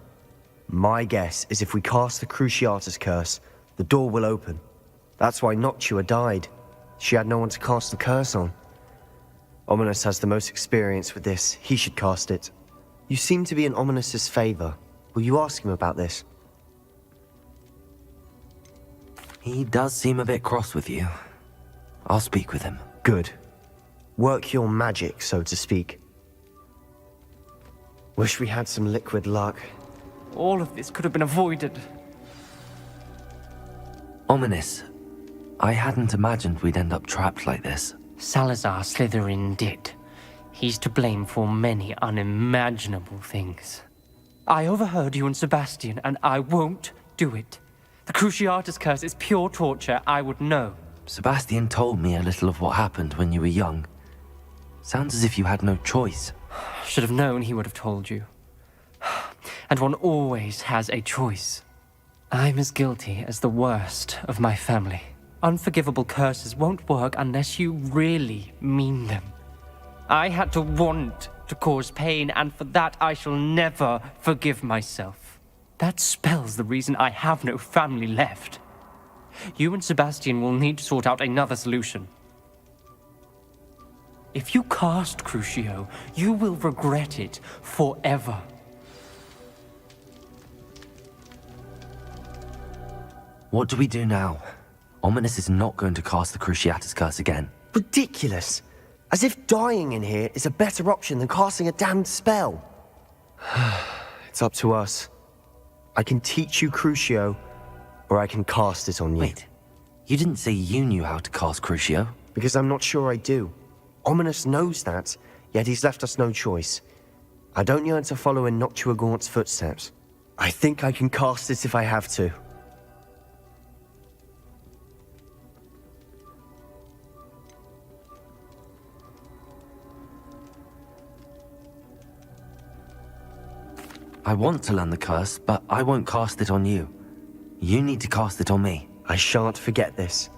My guess is if we cast the Cruciatus curse, the door will open. That's why Noctua died. She had no one to cast the curse on. Ominous has the most experience with this. He should cast it. You seem to be in Ominous's favor. Will you ask him about this? He does seem a bit cross with you. I'll speak with him. Good. Work your magic, so to speak. Wish we had some liquid luck. All of this could have been avoided. Ominous. I hadn't imagined we'd end up trapped like this. Salazar Slytherin did. He's to blame for many unimaginable things. I overheard you and Sebastian, and I won't do it. The Cruciatus curse is pure torture. I would know. Sebastian told me a little of what happened when you were young. Sounds as if you had no choice. Should have known he would have told you. And one always has a choice. I'm as guilty as the worst of my family. Unforgivable curses won't work unless you really mean them. I had to want to cause pain, and for that I shall never forgive myself. That spells the reason I have no family left. You and Sebastian will need to sort out another solution. If you cast Crucio, you will regret it forever. What do we do now? Ominous is not going to cast the Cruciatus curse again. Ridiculous! As if dying in here is a better option than casting a damned spell. It's up to us. I can teach you Crucio, or I can cast it on you. Wait, you didn't say you knew how to cast Crucio? Because I'm not sure I do. Ominous knows that, yet he's left us no choice. I don't yearn to follow in Noctua Gaunt's footsteps. I think I can cast it if I have to. I want to learn the curse, but I won't cast it on you. You need to cast it on me. I shan't forget this.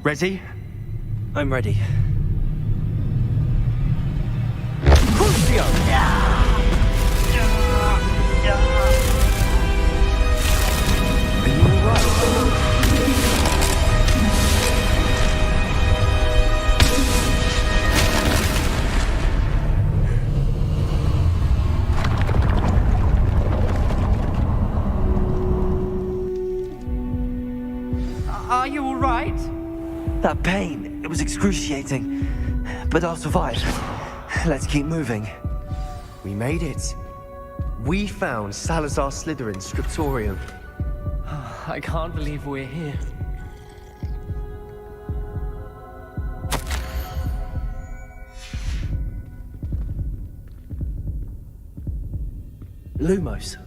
Ready? I'm ready. Crucio! Are you alright? Are you alright? That pain, it was excruciating. But I'll survive. Let's keep moving. We made it. We found Salazar Slytherin's scriptorium. I can't believe we're here. Lumos.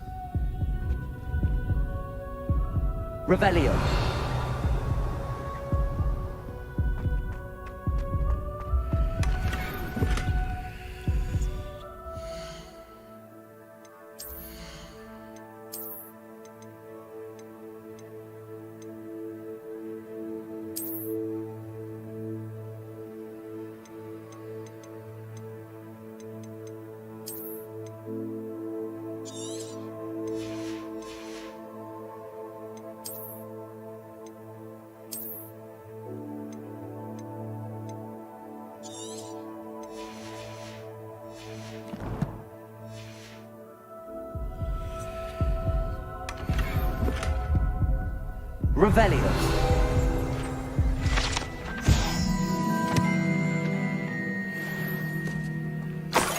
Revelio. Revelio.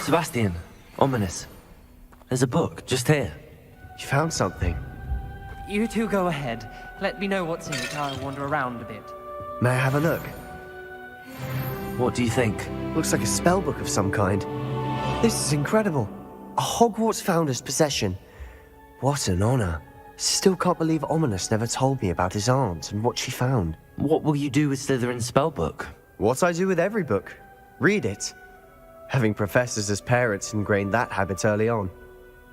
Sebastian, ominous. There's a book just here. You found something. You two go ahead. Let me know what's in it. I'll wander around a bit. May I have a look? What do you think? Looks like a spellbook of some kind. This is incredible. A Hogwarts founder's possession. What an honor. Still can't believe Ominous never told me about his aunt and what she found. What will you do with Slytherin's spellbook? What I do with every book. Read it. Having professors as parents ingrained that habit early on.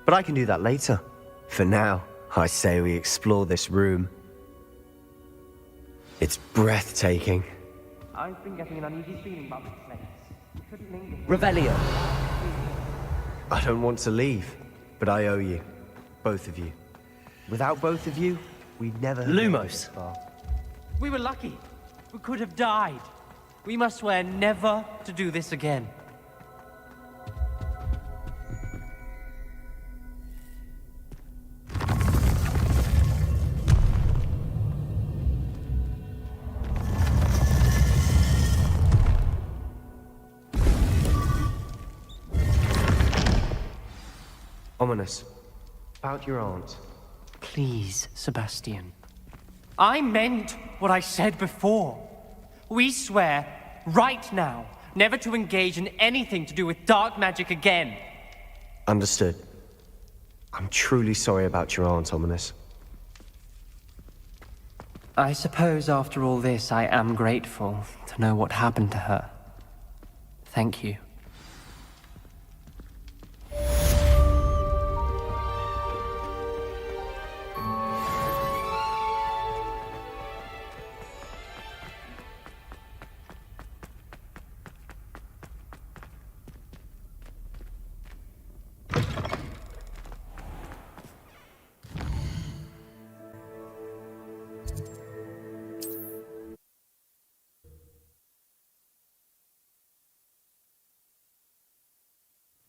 But I can do that later. For now, I say we explore this room. It's breathtaking. I've been getting an uneasy feeling about this place. Couldn't linger. Revelio. I don't want to leave, but I owe you. Both of you. Without both of you, we'd never have made it this far. We were lucky. We could have died. We must swear never to do this again. Ominous. About your aunt. Please, Sebastian. I meant what I said before. We swear, right now, never to engage in anything to do with dark magic again. Understood. I'm truly sorry about your aunt, Ominous. I suppose after all this, I am grateful to know what happened to her. Thank you.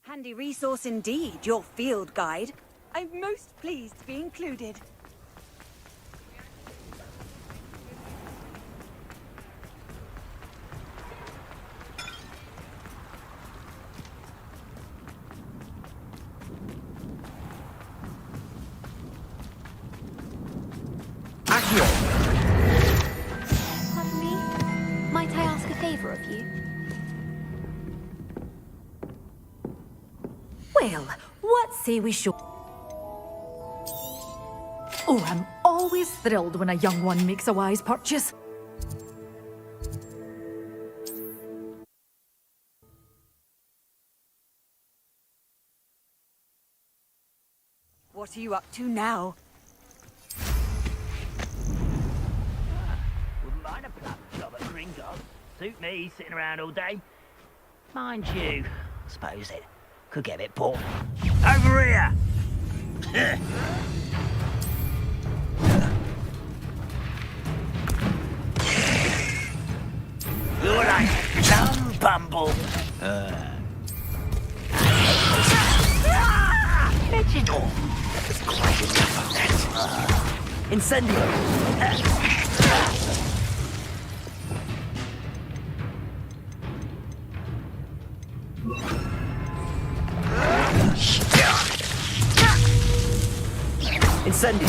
Handy resource indeed, your field guide. I'm most pleased to be included. Pardon me? Might I ask a favor of you? Well, what say we show? Oh, I'm always thrilled when a young one makes a wise purchase. What are you up to now? Wouldn't mind a plump job at Gringotts. Suit me, sitting around all day. Mind you, I suppose it could get a bit boring. Over here! You're like dumb bumble. Vegetal. It's quite enough of that. Incendio. Incendio!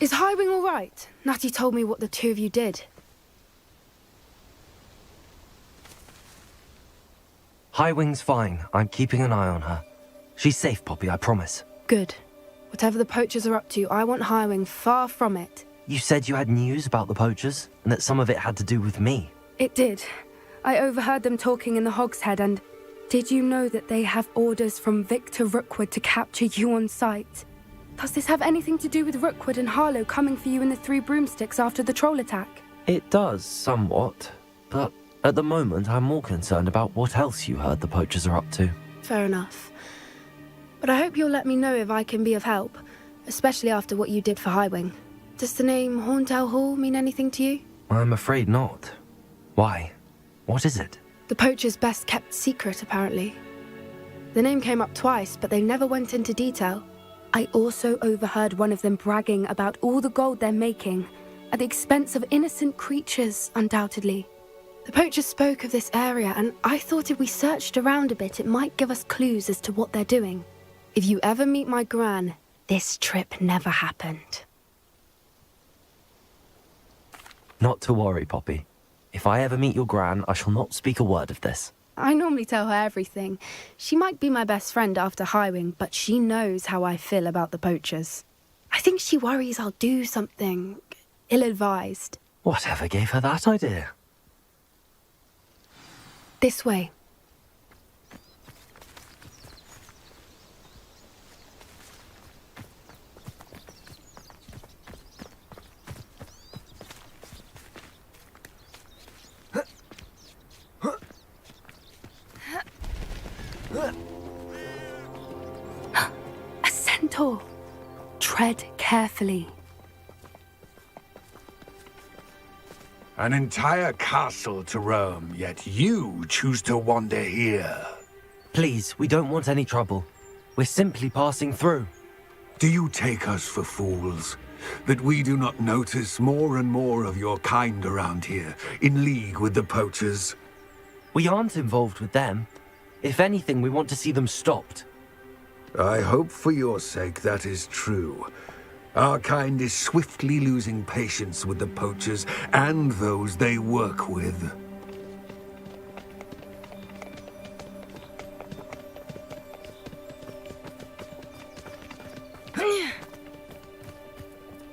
Is Highwing all right? Natty told me what the two of you did. Highwing's fine. I'm keeping an eye on her. She's safe, Poppy, I promise. Good. Whatever the poachers are up to, I want Highwing far from it. You said you had news about the poachers, and that some of it had to do with me. It did. I overheard them talking in the Hogshead, and did you know that they have orders from Victor Rookwood to capture you on sight? Does this have anything to do with Rookwood and Harlow coming for you in the Three Broomsticks after the troll attack? It does, somewhat. But at the moment, I'm more concerned about what else you heard the poachers are up to. Fair enough. But I hope you'll let me know if I can be of help, especially after what you did for Highwing. Does the name Horndale Hall mean anything to you? I'm afraid not. Why? What is it? The poachers' best kept secret, apparently. The name came up twice, but they never went into detail. I also overheard one of them bragging about all the gold they're making, at the expense of innocent creatures, undoubtedly. The poachers spoke of this area, and I thought if we searched around a bit, it might give us clues as to what they're doing. If you ever meet my gran, this trip never happened. Not to worry, Poppy. If I ever meet your gran, I shall not speak a word of this. I normally tell her everything. She might be my best friend after Highwing, but she knows how I feel about the poachers. I think she worries I'll do something ill-advised. Whatever gave her that idea? This way. A centaur. Tread carefully. An entire castle to roam, yet you choose to wander here. Please, we don't want any trouble. We're simply passing through. Do you take us for fools? That we do not notice more and more of your kind around here, in league with the poachers? We aren't involved with them. If anything, we want to see them stopped. I hope for your sake that is true. Our kind is swiftly losing patience with the poachers and those they work with.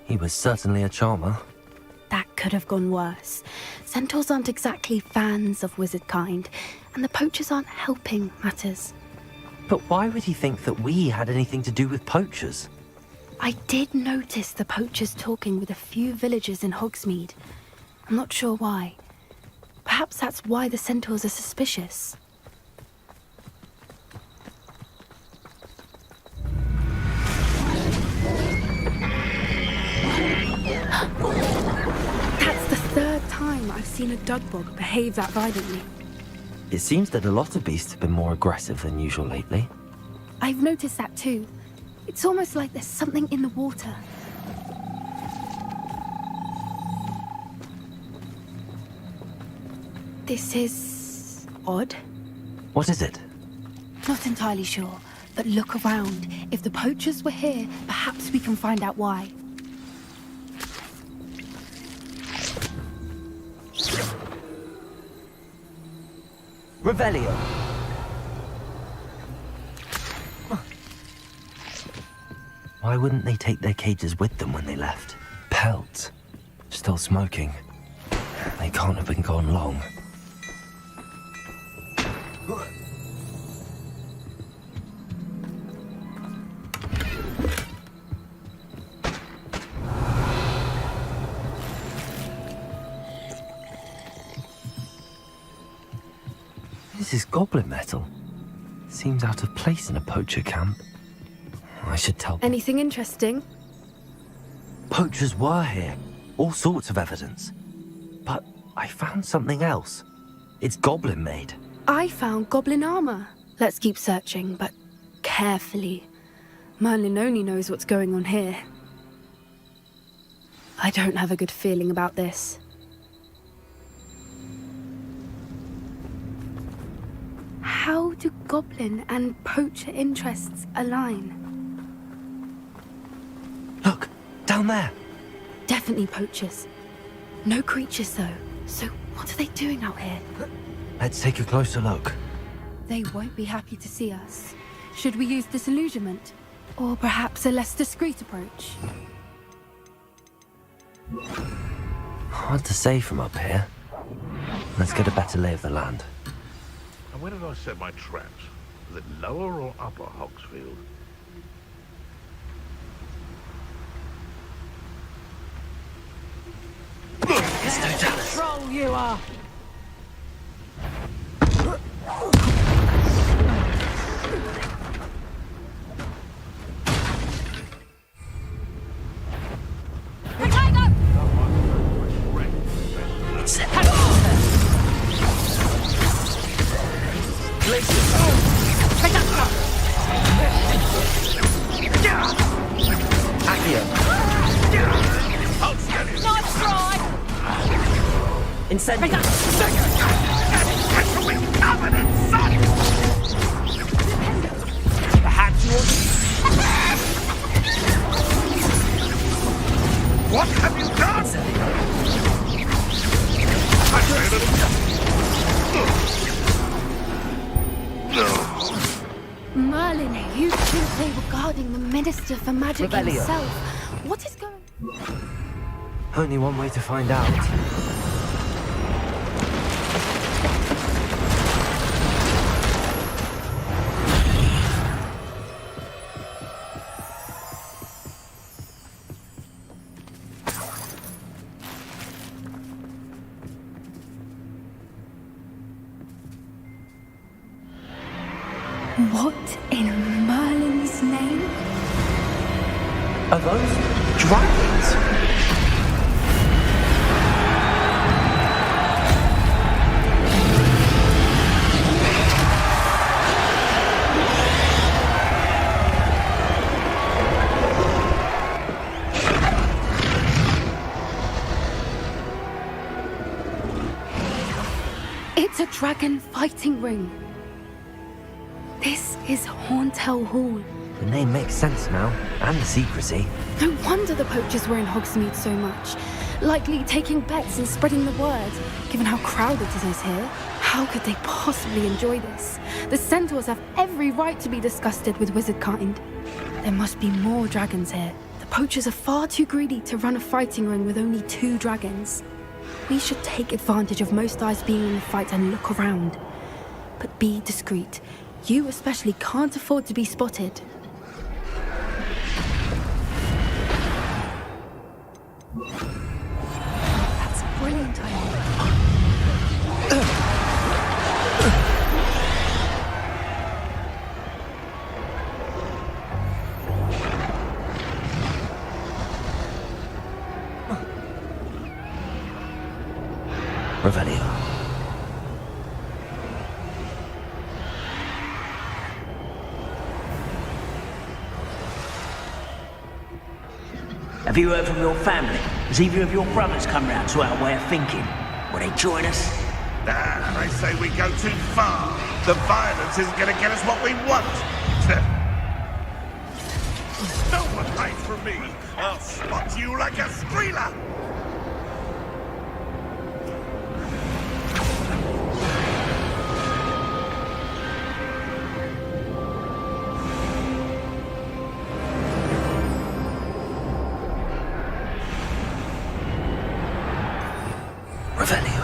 He was certainly a charmer. That could have gone worse. Centaurs aren't exactly fans of wizard kind, and the poachers aren't helping matters. But why would he think that we had anything to do with poachers? I did notice the poachers talking with a few villagers in Hogsmeade. I'm not sure why. Perhaps that's why the centaurs are suspicious. That's the third time I've seen a dugbog behave that violently. It seems that a lot of beasts have been more aggressive than usual lately. I've noticed that too. It's almost like there's something in the water. This is odd. What is it? Not entirely sure, but look around. If the poachers were here, perhaps we can find out why. Revelio. Why wouldn't they take their cages with them when they left? Pelts. Still smoking. They can't have been gone long. This is goblin metal. Seems out of place in a poacher camp. I should tell them. Anything interesting? Poachers were here. All sorts of evidence. But I found something else. It's goblin made. I found goblin armor. Let's keep searching, but carefully. Merlin only knows what's going on here. I don't have a good feeling about this. How do goblin and poacher interests align? Look, down there. Definitely poachers. No creatures, though. So what are they doing out here? Let's take a closer look. They won't be happy to see us. Should we use disillusionment? Or perhaps a less discreet approach? Hard to say from up here. Let's get a better lay of the land. And where did I set my traps? Was it lower or upper Hogsfield? Troll you are! Nice try! Incendio! Perhaps you want... What have you done? Merlin, you think they were guarding the Minister for Magic Revelio. himself? What is going... Only one way to find out. What in Merlin's name? Are those dragons? It's a dragon fighting ring. This is Hauntel Hall. The name makes sense now, and the secrecy. No wonder the poachers were in Hogsmeade so much. Likely taking bets and spreading the word, given how crowded it is here. How could they possibly enjoy this? The centaurs have every right to be disgusted with wizard kind. There must be more dragons here. The poachers are far too greedy to run a fighting ring with only 2 dragons. We should take advantage of most eyes being in the fight and look around. But be discreet. You especially can't afford to be spotted. That's a brilliant idea. Revelio. Have you heard from your family? Has either of your brothers come round to our way of thinking? Will they join us? Nah, I say we go too far. The violence isn't going to get us what we want. No one hides from me. I'll spot you like a streeler. Revelio.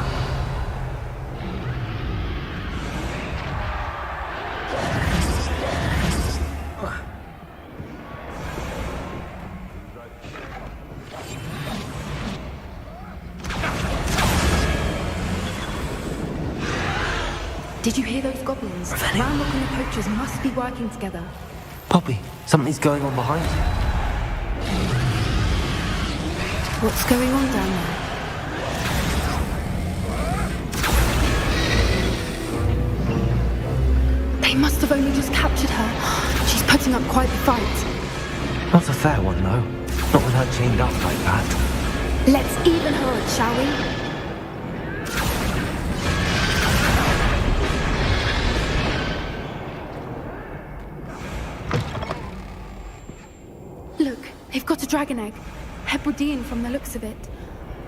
Did you hear those goblins? Ranrock and the poachers must be working together. Poppy, something's going on behind you. What's going on down there? They must have only just captured her. She's putting up quite the fight. Not a fair one, though. Not with her chained up like that. Let's even her up, shall we? Look, they've got a dragon egg. Hebridean from the looks of it.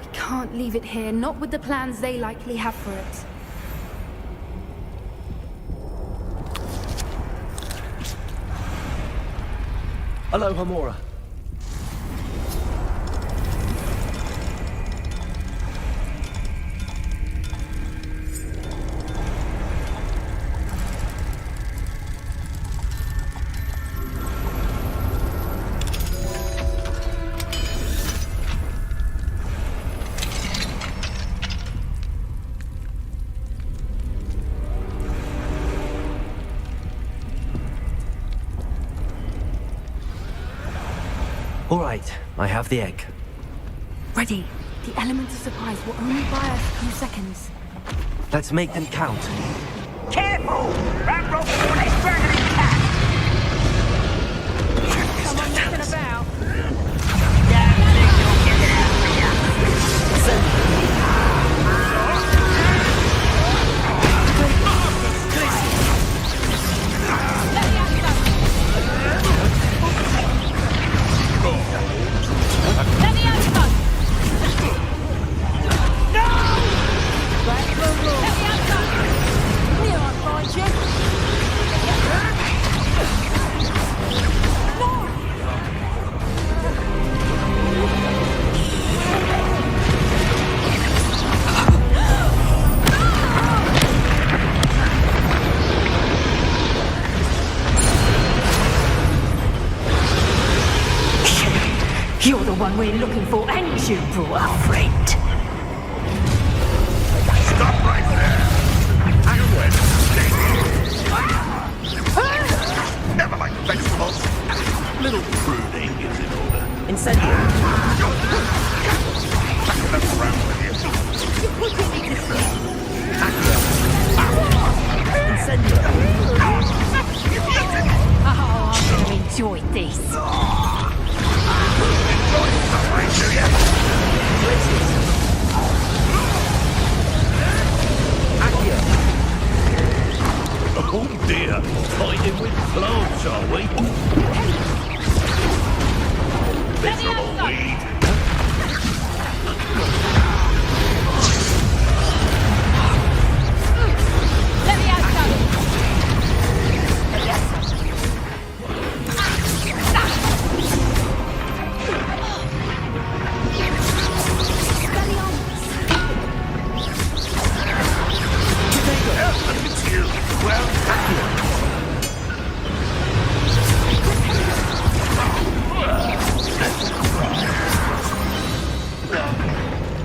We can't leave it here, not with the plans they likely have for it. Hello, Hamora. All right, I have the egg. Ready. The element of surprise will only buy us a few seconds. Let's make them count. Careful! Ranrock's got his dragon cat! Someone messing about? Don't think you'll get it out of here! Let me out, son! No! Back the room! Let me out, son! Here, I'll find you! No! You're the one we're looking for, and you brought our friend. Stop right there! You went never mind vegetables. Little pruning is in order. Incendio. That's around with you. Incendio. Oh, I'm going to enjoy this. Oh dear, fighting with plants, are we? Miserable weed. Let me out, son!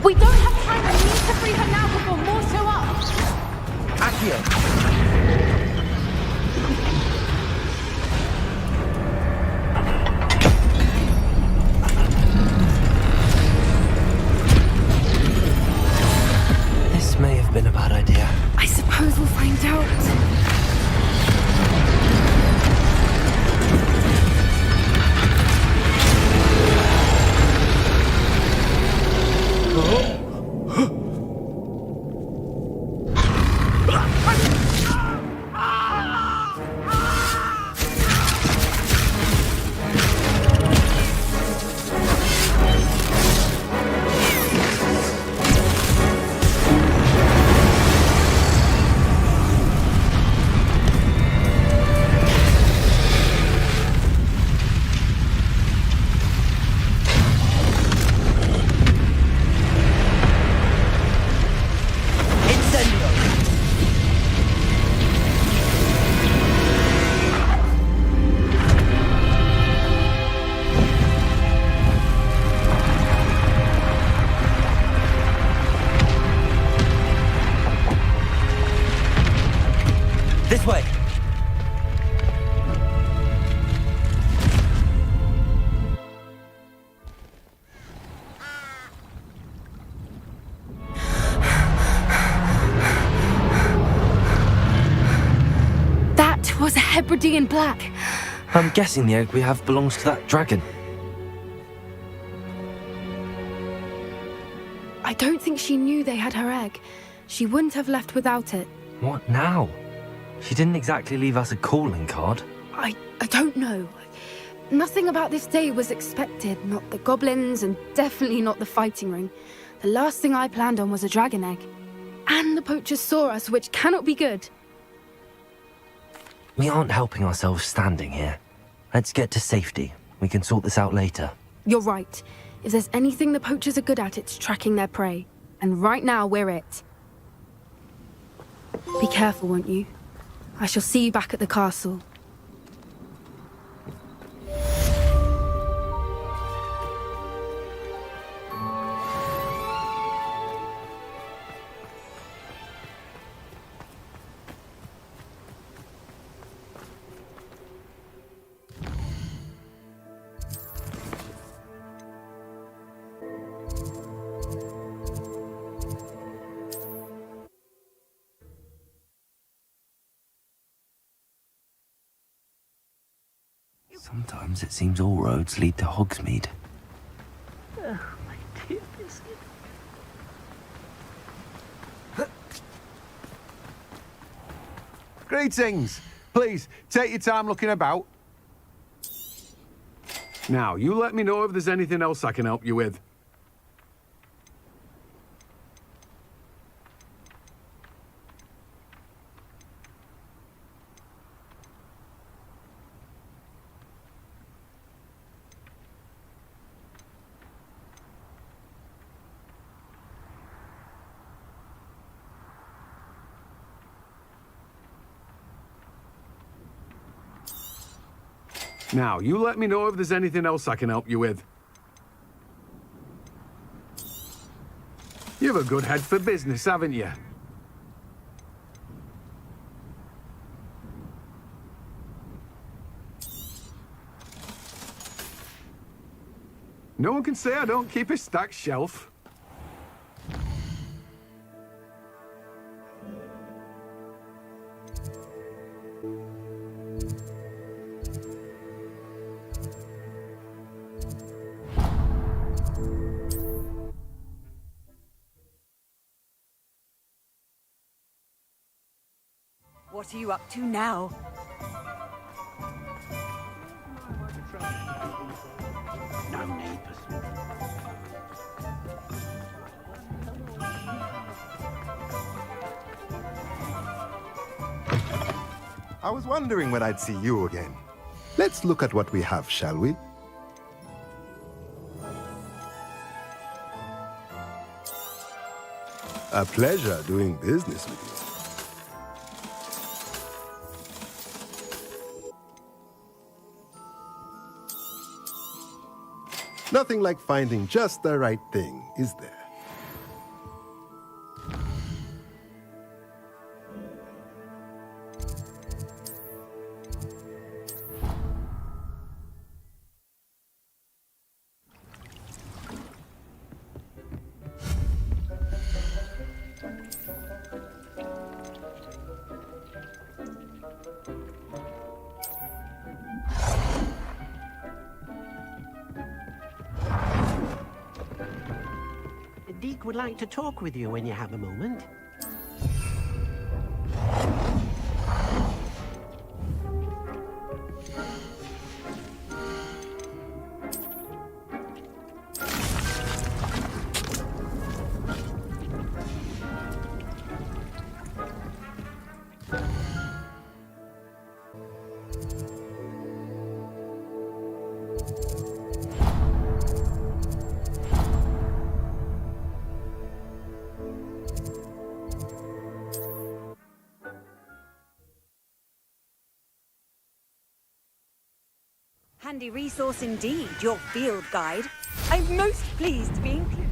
We don't have time. We need to free her now before more show up. Accio. This may have been a bad idea. I suppose we'll find out. way! That was a Hebridean black. I'm guessing the egg we have belongs to that dragon. I don't think she knew they had her egg. She wouldn't have left without it. What now? She didn't exactly leave us a calling card. I don't know. Nothing about this day was expected. Not the goblins, and definitely not the fighting ring. The last thing I planned on was a dragon egg. And the poachers saw us, which cannot be good. We aren't helping ourselves standing here. Let's get to safety. We can sort this out later. You're right. If there's anything the poachers are good at, it's tracking their prey. And right now, we're it. Be careful, won't you? I shall see you back at the castle. Sometimes it seems all roads lead to Hogsmeade. Oh, my dear biscuit. Greetings! Please, take your time looking about. Now, you let me know if there's anything else I can help you with. Now, you let me know if there's anything else I can help you with. You have a good head for business, haven't you? No one can say I don't keep a stacked shelf. What are you up to now? No need for I was wondering when I'd see you again. Let's look at what we have, shall we? A pleasure doing business with you. Nothing like finding just the right thing, is there? Deke would like to talk with you when you have a moment. Handy resource indeed, your field guide. I'm most pleased to be included.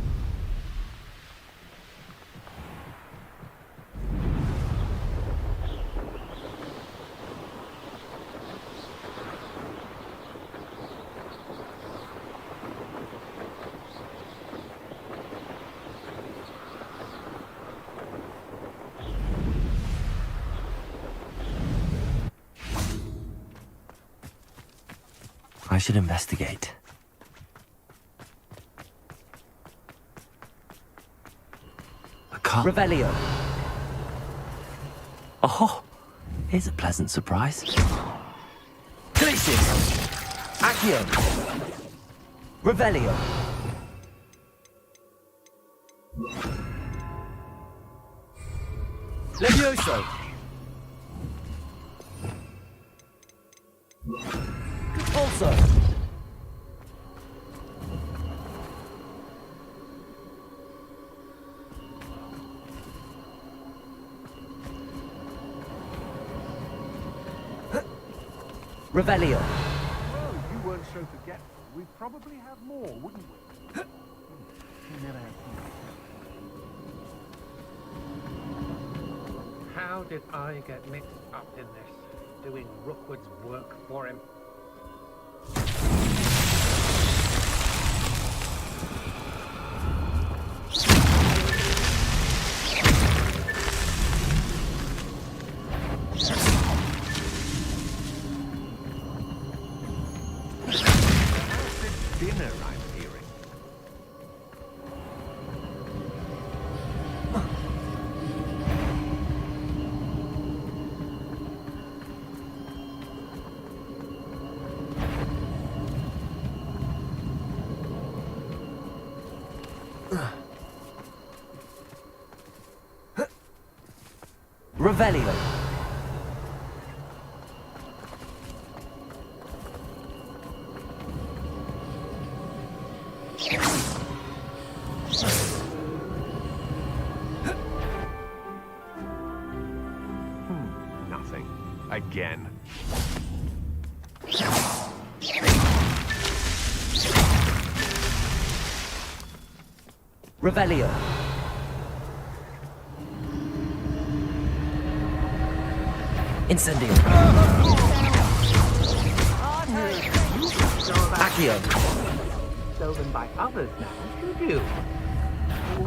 I should investigate. A car. Revelio. Oh, here's a pleasant surprise. Glacius. Accio. Revelio. Levioso. Also. Revelio. Well, you weren't so forgetful. We'd probably have more, wouldn't we? You never had How did I get mixed up in this, doing Rookwood's work for him? dinner, I'm hearing. Revelio. Nothing. Again. Revelio. Incendio. Accio. Stolen by others now, did you?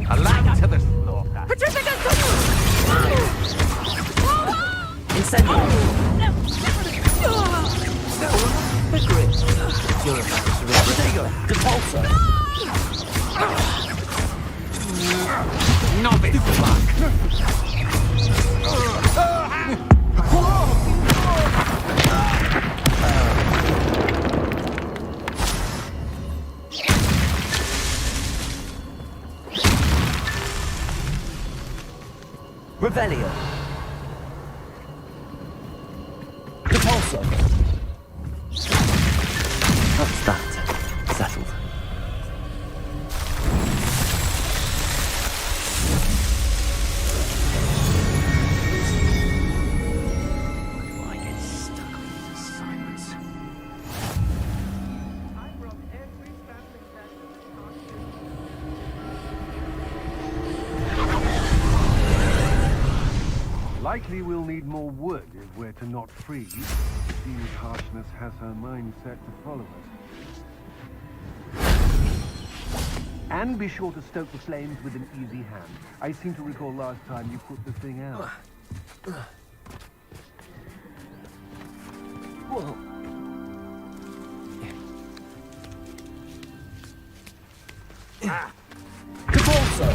A lamb to the slaughter. Incendio. Hickory. Protego. Depulso. Novice luck. Revelio. Depulso. That's that. Settled. Why do I get stuck on these assignments? Likely we'll need more wood if we're to not freeze. Seems harshness has her mind set to follow us. And be sure to stoke the flames with an easy hand. I seem to recall last time you put the thing out. Whoa. Depulso.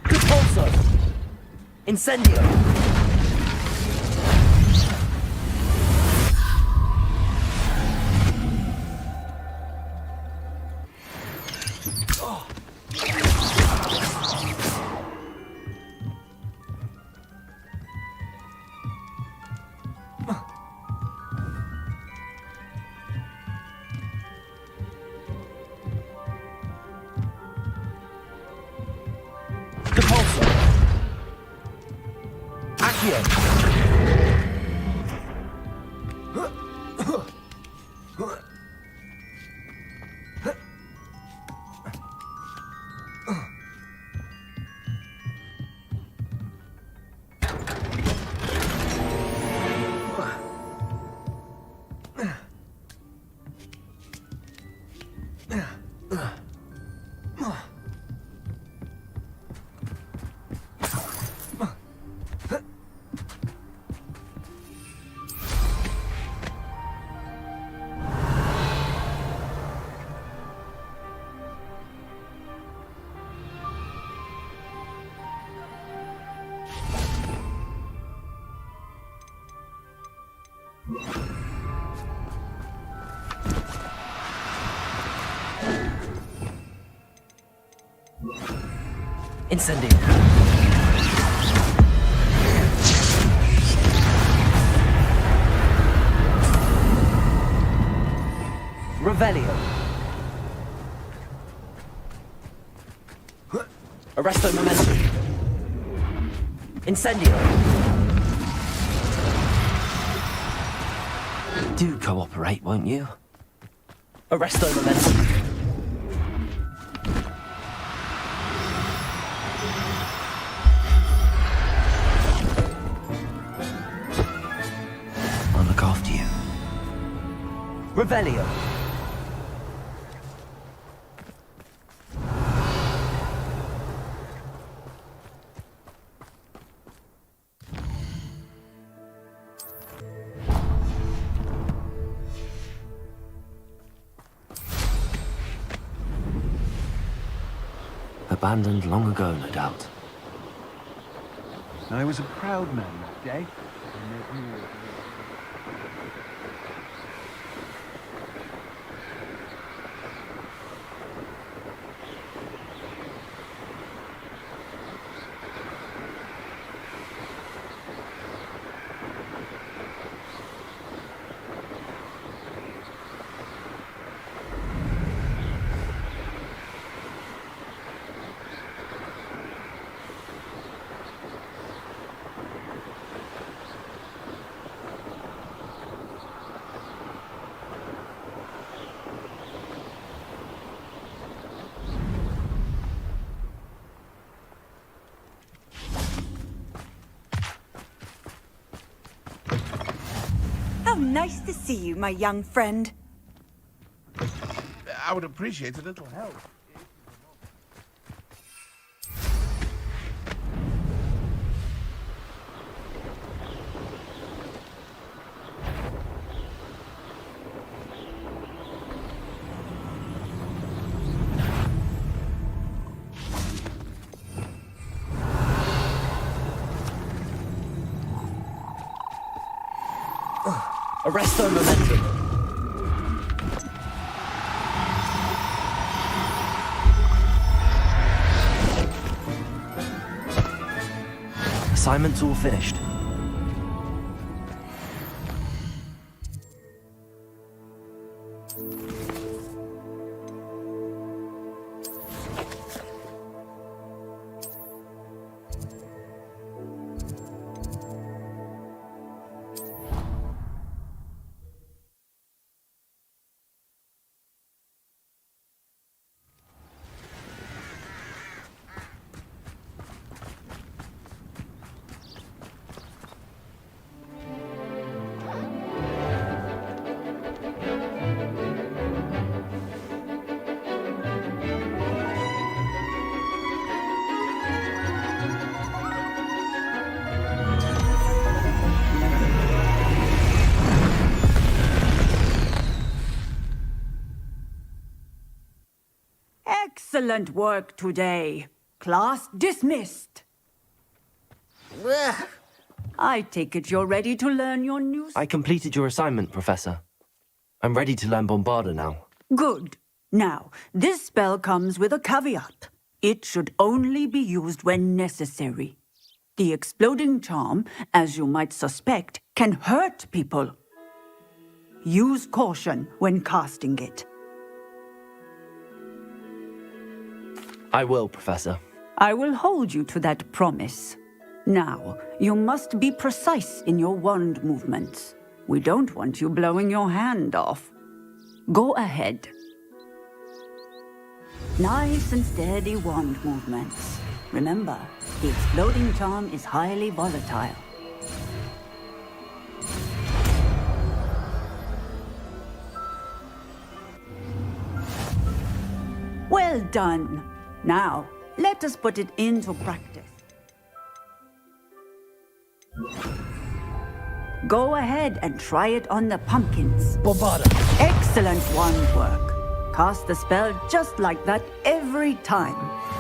Depulso. Incendio. Depulso. Accio. Incendio. Revelio. Arresto momentum. Incendio. Do cooperate, won't you? Arresto momentum. I'll look after you. Revelio. Abandoned long ago, no doubt. I was a proud man that day. How nice to see you, my young friend. I would appreciate a little help. Arresto momentum. Assignment's all finished. Excellent work today. Class dismissed. I take it you're ready to learn your new... I completed your assignment, Professor. I'm ready to learn Bombarda now. Good. Now, this spell comes with a caveat. It should only be used when necessary. The exploding charm, as you might suspect, can hurt people. Use caution when casting it. I will, Professor. I will hold you to that promise. Now, you must be precise in your wand movements. We don't want you blowing your hand off. Go ahead. Nice and steady wand movements. Remember, the exploding charm is highly volatile. Well done. Now, let us put it into practice. Go ahead and try it on the pumpkins. Bombarda. Excellent wand work. Cast the spell just like that every time.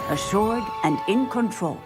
Assured and in control.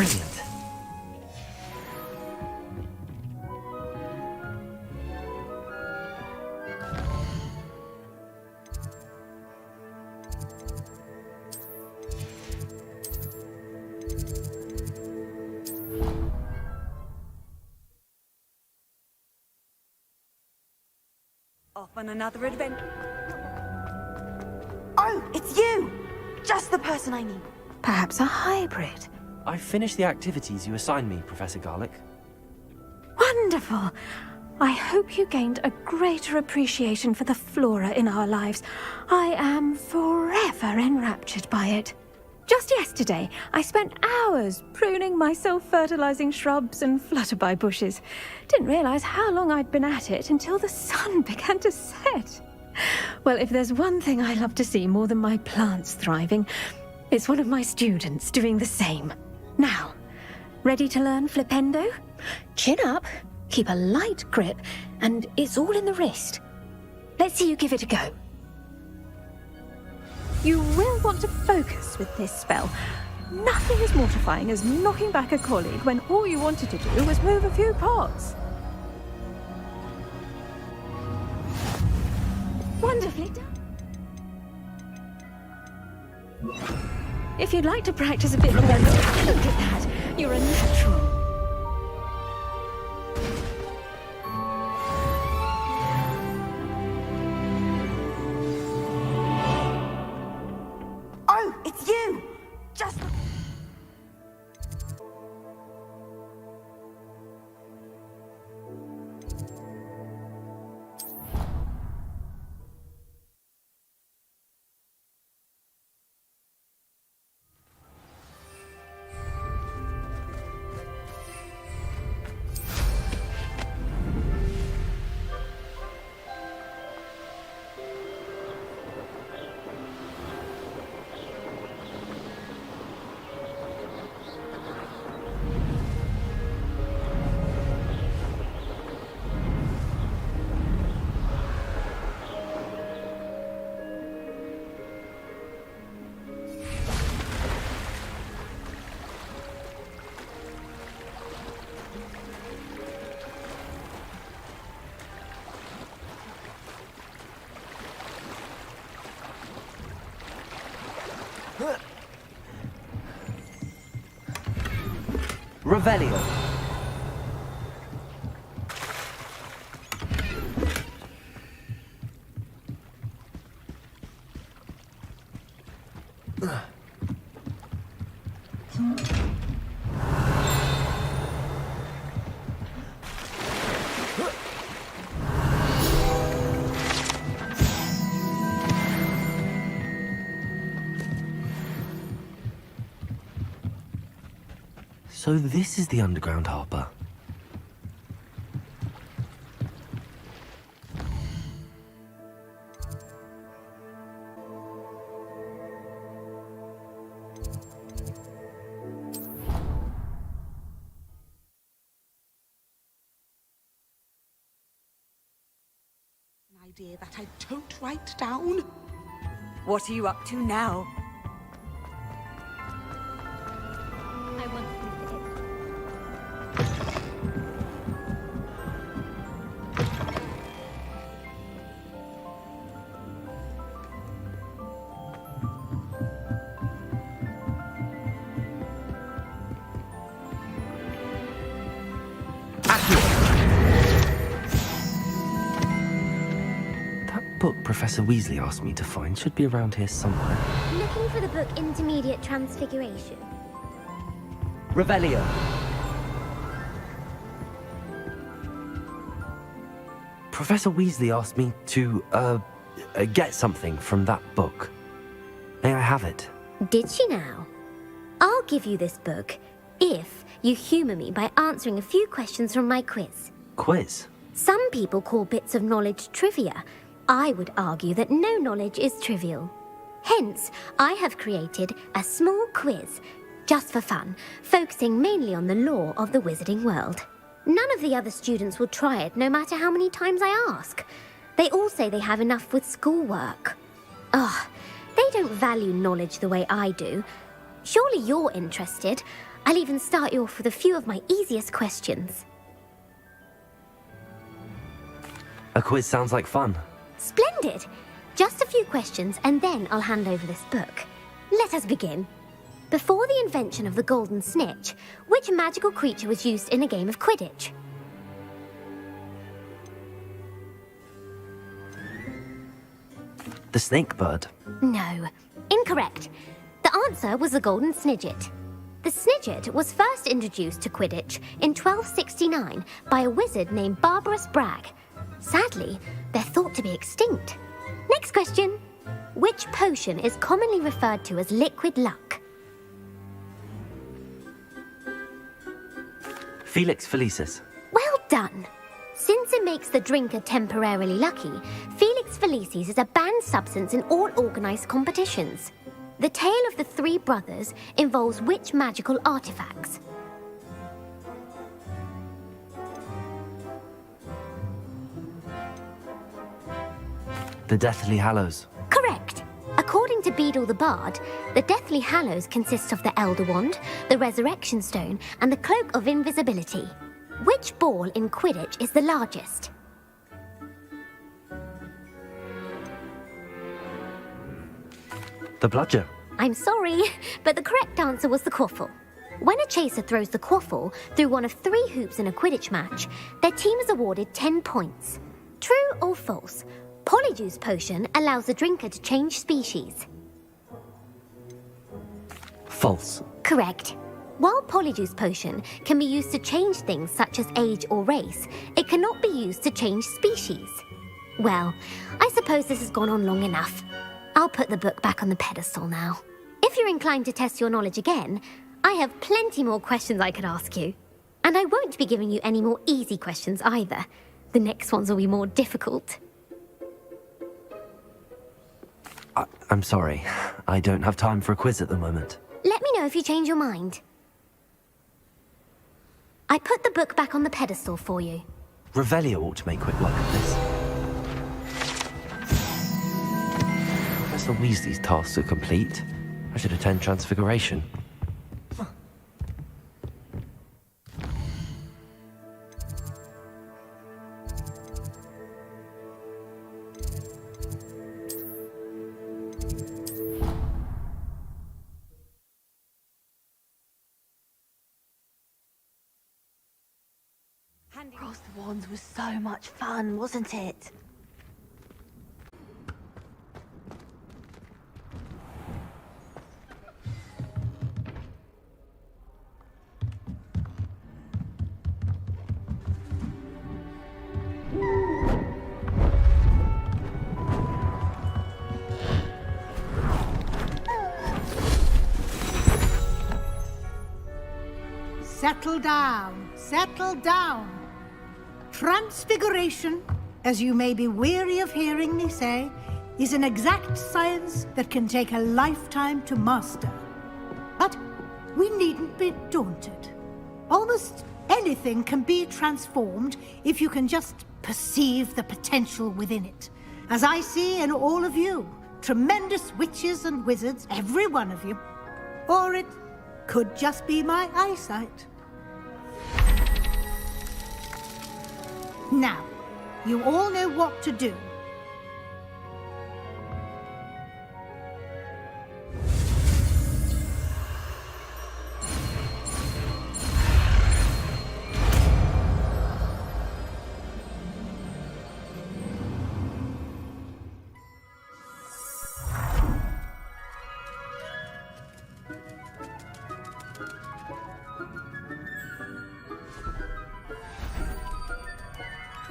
Brilliant. Off on another adventure. Oh, it's you! Just the person I need. Perhaps a hybrid. I finished the activities you assigned me, Professor Garlick. Wonderful! I hope you gained a greater appreciation for the flora in our lives. I am forever enraptured by it. Just yesterday, I spent hours pruning my self-fertilizing shrubs and flutterby bushes. Didn't realize how long I'd been at it until the sun began to set. Well, if there's one thing I love to see more than my plants thriving, it's one of my students doing the same. Now, ready to learn Flipendo? Chin up, keep a light grip, and it's all in the wrist. Let's see you give it a go. You will want to focus with this spell. Nothing as mortifying as knocking back a colleague when all you wanted to do was move a few pots. Wonderfully done. If you'd like to practice a bit more, look at that. You're a natural. Oh, it's you! Just... Revelio. So this is the underground harbour. An idea that I don't write down. What are you up to now? I want to look at it. That book Professor Weasley asked me to find should be around here somewhere. Looking for the book Intermediate Transfiguration. Revelio. Professor Weasley asked me to, get something from that book. May I have it? Did she now? I'll give you this book if you humour me by answering a few questions from my quiz. Quiz? Some people call bits of knowledge trivia. I would argue that no knowledge is trivial. Hence, I have created a small quiz, just for fun, focusing mainly on the lore of the wizarding world. None of the other students will try it, no matter how many times I ask. They all say they have enough with schoolwork. Ugh, they don't value knowledge the way I do. Surely you're interested. I'll even start you off with a few of my easiest questions. A quiz sounds like fun. Splendid! Just a few questions and then I'll hand over this book. Let us begin. Before the invention of the golden snitch, which magical creature was used in a game of Quidditch? The snake bird. No. Incorrect. The answer was the golden snidget. The snidget was first introduced to Quidditch in 1269 by a wizard named Barbarous Bragg. Sadly, they're thought to be extinct. Next question. Which potion is commonly referred to as liquid luck? Felix Felicis. Well done. Since it makes the drinker temporarily lucky, Felix Felicis is a banned substance in all organised competitions. The tale of the three brothers involves which magical artifacts? The Deathly Hallows. Correct. According to Beadle the Bard, the Deathly Hallows consists of the Elder Wand, the Resurrection Stone, and the Cloak of Invisibility. Which ball in Quidditch is the largest? The bludger. I'm sorry, but the correct answer was the quaffle. When a chaser throws the quaffle through one of 3 hoops in a Quidditch match, their team is awarded 10 points. True or false? Polyjuice potion allows the drinker to change species. False. Correct. While Polyjuice potion can be used to change things such as age or race, it cannot be used to change species. Well, I suppose this has gone on long enough. I'll put the book back on the pedestal now. If you're inclined to test your knowledge again, I have plenty more questions I could ask you. And I won't be giving you any more easy questions either. The next ones will be more difficult. I'm sorry. I don't have time for a quiz at the moment. Let me know if you change your mind. I put the book back on the pedestal for you. Revelio ought to make quick work of this. Professor Weasley's tasks are complete. I should attend Transfiguration. Across the Wands was so much fun, wasn't it? Settle down, settle down. Transfiguration, as you may be weary of hearing me say, is an exact science that can take a lifetime to master. But we needn't be daunted. Almost anything can be transformed if you can just perceive the potential within it. As I see in all of you, tremendous witches and wizards, every one of you. Or it could just be my eyesight. Now, you all know what to do.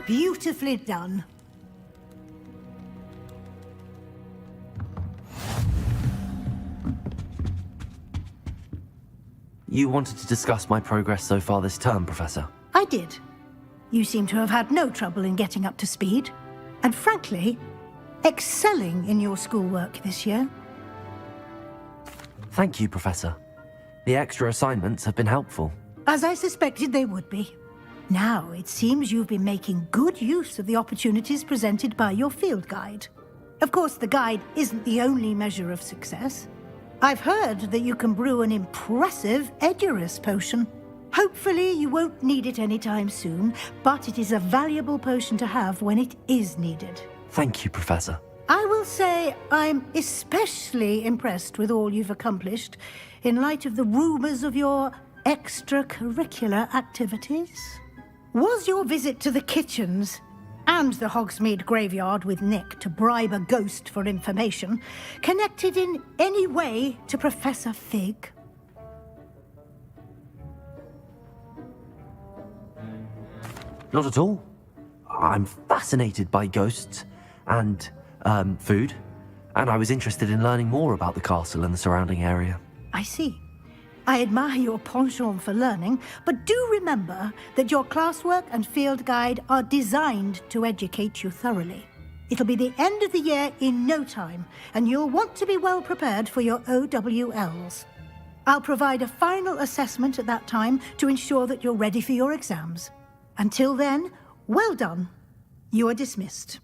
Beautifully done. You wanted to discuss my progress so far this term, Professor? I did. You seem to have had no trouble in getting up to speed. And frankly, excelling in your schoolwork this year. Thank you, Professor. The extra assignments have been helpful. As I suspected they would be. Now, it seems you've been making good use of the opportunities presented by your field guide. Of course, the guide isn't the only measure of success. I've heard that you can brew an impressive Edurus potion. Hopefully you won't need it anytime soon, but it is a valuable potion to have when it is needed. Thank you, Professor. I will say I'm especially impressed with all you've accomplished in light of the rumors of your extracurricular activities. Was your visit to the kitchens and the Hogsmeade graveyard with Nick to bribe a ghost for information connected in any way to Professor Fig? Not at all. I'm fascinated by ghosts and food, and I was interested in learning more about the castle and the surrounding area. I see. I admire your penchant for learning, but do remember that your classwork and field guide are designed to educate you thoroughly. It'll be the end of the year in no time, and you'll want to be well prepared for your OWLs. I'll provide a final assessment at that time to ensure that you're ready for your exams. Until then, well done. You are dismissed.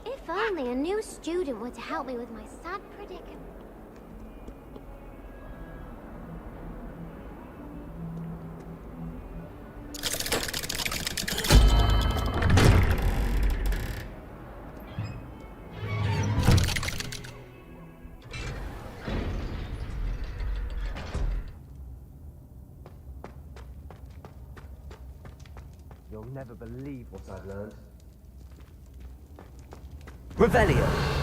If only a new student were to help me with my sad predicament. You'll never believe what I've learned. Revelio!